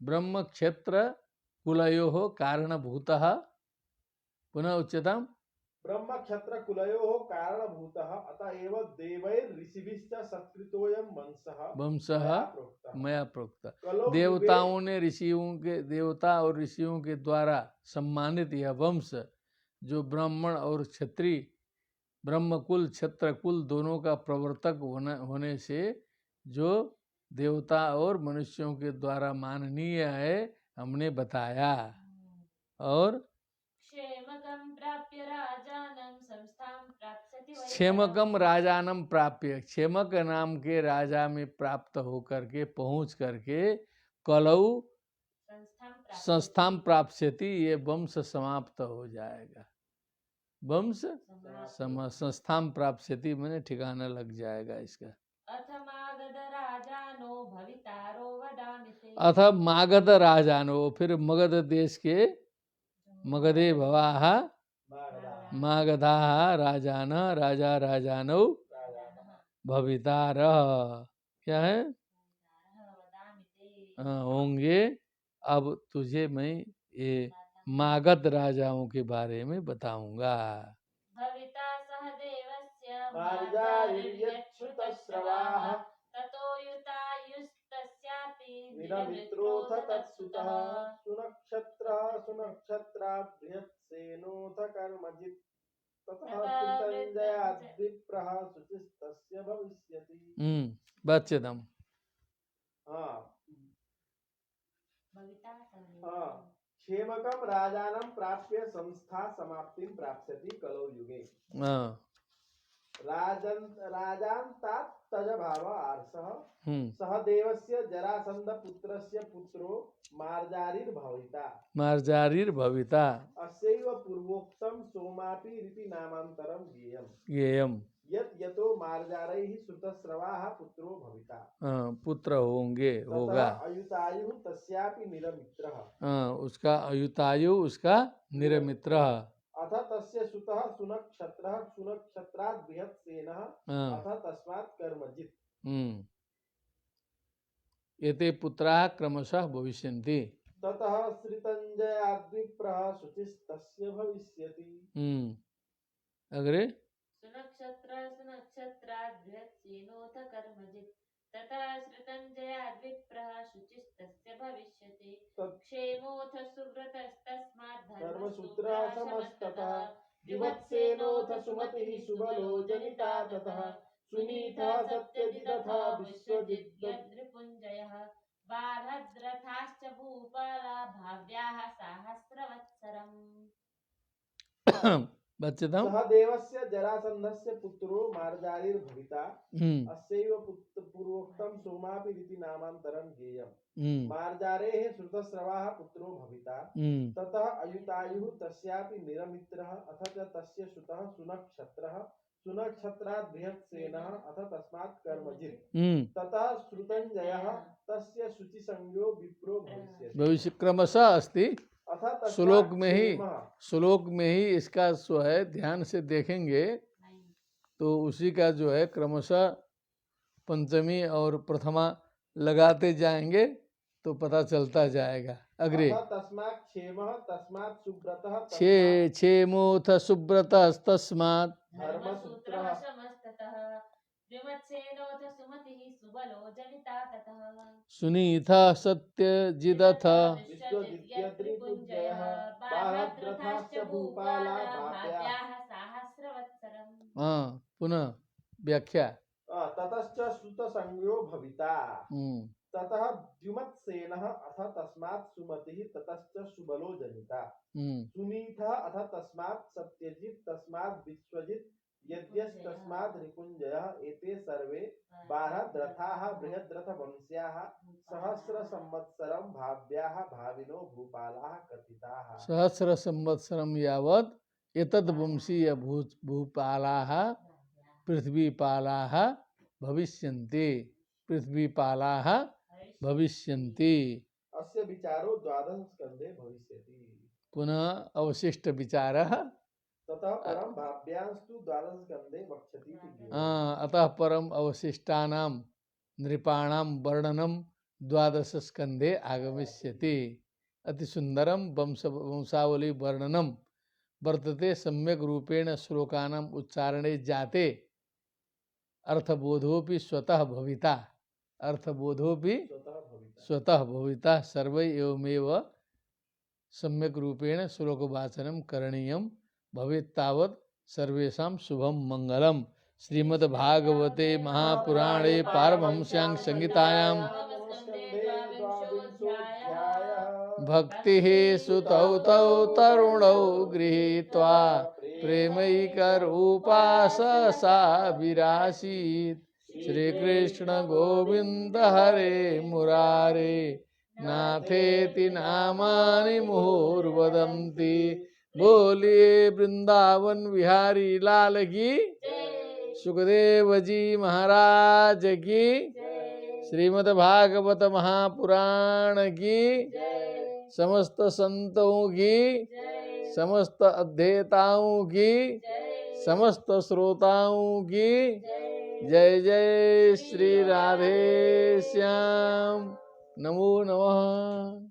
ब्रह्मक्षत्रकुलयोः कारणभूतः पुनः उच्यताम् ब्रह्मक्षत्रकुलयोः कारणभूतः अतएव देवैर्ऋषिभिश्च सत्कृतोऽयं वंशः मया प्रोक्त। कलौ देवताओं ने देवता और ऋषियों के द्वारा सम्मानित यह वंश जो ब्राह्मण और क्षत्रिय, ब्रह्मकुल क्षत्रकुल दोनों का प्रवर्तक होने से जो देवता और मनुष्यों के द्वारा माननीय है हमने बताया। और क्षेमकं प्राप्य राजानं संस्थां प्राप्स्यति वै क्षेमकम राजानम प्राप्य, क्षेमक नाम के राजा में प्राप्त होकर के पहुंच करके कलऊ संस्थान प्राप्स्यति, ये वंश समाप्त हो जाएगा। वंश संस्थान प्राप्स्यति मैंने ठिकाना लग जाएगा इसका। अथ मागध राजानो भवितारो वदामि ते। अथ मागध राजानो, फिर मगध देश के मगधे भवाः मागधाः राजान राजा राजानौ भवितारः, क्या है होंगे। अब तुझे मैं ये मागध राजाओं के बारे में बताऊंगा। भविता सह देवस्य मार्जारिर्यच्छ्रुतस्रवाः ततो युतायुस्तस्यापि निरमित्रोऽथ तत्सुतः सुनक्षत्रः सुनक्षत्राभ्यत्सेनोऽथ कर्मजित् ततः सुतञ्जयाद्विप्रः शुचिस्तस्य भविष्यति। बच्चेदम। हाँ भविता सह हाँ, क्षेमकम राजानं प्राप्य संस्था समाप्तिं प्राप्स्यति कलौ युगे। राजान्तात् तजभाव आर्षः सह देवस्य जरासन्ध पुत्रस्य पुत्रो मार्जारिर्भविता। मार्जारिर्भविता अस्यैव पूर्वोक्तं सोमापि रीति नामान्तरं ज्ञेयम् यत् यतो मार्जारैः श्रुतस्रवाः पुत्रो भविता। पुत्र होंगे, होगा। अयुतायु तस्यापि निरमित्रः, उसका अयुतायु उसका निरमित्रः। अथ तस्य सुतः सुनक्षत्रः सुनक्षत्रात् बृहत्सेनः अथ तस्मात् कर्मजित्। एते पुत्राः क्रमशः भविष्यन्ति। ततः श्रितञ्जयाद्विप्रः शुचिस्तस्य भविष्यति। अग्रे सुनक्षत्रात् बृहत्सेनोऽथ कर्मजित् ततः श्रुतञ्जयाद्विप्रः शुचिस्तस्य भविष्यति। क्षेमोऽथ सुव्रतस्तस्मात् धर्मसूत्रः समस्ततः विवत्सेनोऽथ सुमतिः सुबलो जनिता ततः सुनीतः सत्यजिदथा विश्वजिद्यद्रिपुञ्जयः बालद्रथाश्च भूपाला भाव्याः साहस्रवत्सरम्। सह देवस्य जरासन्धस्य पुत्रो मार्जारिर्भविता अस्यैव पूर्वोक्तं सोमापि रीति नामान्तरं ज्ञेयम्। मार्जारेः श्रुतस्रवाः पुत्रो भविता ततः अयुतायुः तस्यापि निरमित्रः अथ च तस्य सुतः सुनक्षत्रः सुनक्षत्रात् बृहत्सेनः अथ तस्मात् कर्मजित् ततः श्रुतञ्जयः तस्य शुचिसंज्ञो विप्रो भविष्यति। भविष्य क्रमशः अस्ति श्लोक में ही इसका जो है ध्यान से देखेंगे तो उसी का जो है क्रमशः पंचमी और प्रथमा लगाते जाएंगे तो पता चलता जाएगा। अग्रे क्षेमोऽथ सुब्रतः तस्मात् धर्मसूत्रः समस्ततः विवत्सेनोऽथ सुमतिः सुबलो जनिता ततः सुनीतः सत्यजिदथ विश्वजिद्यद्रिपुञ्जयः बालद्रथाश्च भूपाला भाव्याः साहस्रवत्सरम्। पुनः व्याख्या। ततश्च श्रुतसंज्ञो भविता ततः द्युमत्सेनः अथ तस्मात् सुमतिः ततश्च सुबलो जनिता सुनीतः अथ तस्मात् सत्यजित् तस्मात् विश्वजित् यद्यस्तस्मात् रिपुञ्जयः एते सर्वे बालद्रथाः बृहद्रथवंश्याः सहस्रसंवत्सरं भाव्याः भाविनो भूपालाः कथिताः। सहस्रसंवत्सरं यावत् एतद्वंशीय भूपालाः पृथ्वीपालाः भविष्यन्ति। पृथ्वीपालाः भविष्यन्ति। अस्य विचारो द्वादश स्कन्धे भविष्यति। पुनः अवशिष्ट विचारः ततः परं भाव्यांस्तु द्वादश स्कन्धे वक्ष्यति। अतः परम अवशिष्टानां नृपाणां वर्णनं द्वादश स्कन्धे आगमिष्यति। अति सुंदरम वंशावली वर्णनम वर्तते सम्यक रूपेण श्लोकानाम् उच्चारणे जाते अर्थबोधोपि स्वतः भविता। अर्थबोधोपि स्वतः भविता सर्वै एवमेव सम्यक रूपेण श्लोक वाचनम करणीयम भवेत् तावत् सर्वेषां शुभम मंगलम। श्रीमद् भागवते महापुराणे पारमहंस्यां संहितायां भक्ति सुतौ तौ तरुणौ गृहीत्वा प्रेमैकरूपा सा विरासीत्। श्री कृष्ण गोविंद हरे मुरारे नाथेति नामानि मुहुर्वदन्ति। बोलिए वृंदावन विहारी लाल की, सुखदेव जी महाराज की, श्रीमद् भागवत महापुराण की, समस्त संतों की, समस्त अध्येताओं की, समस्त श्रोताओं की जय जय श्री राधे श्याम। नमो नमः।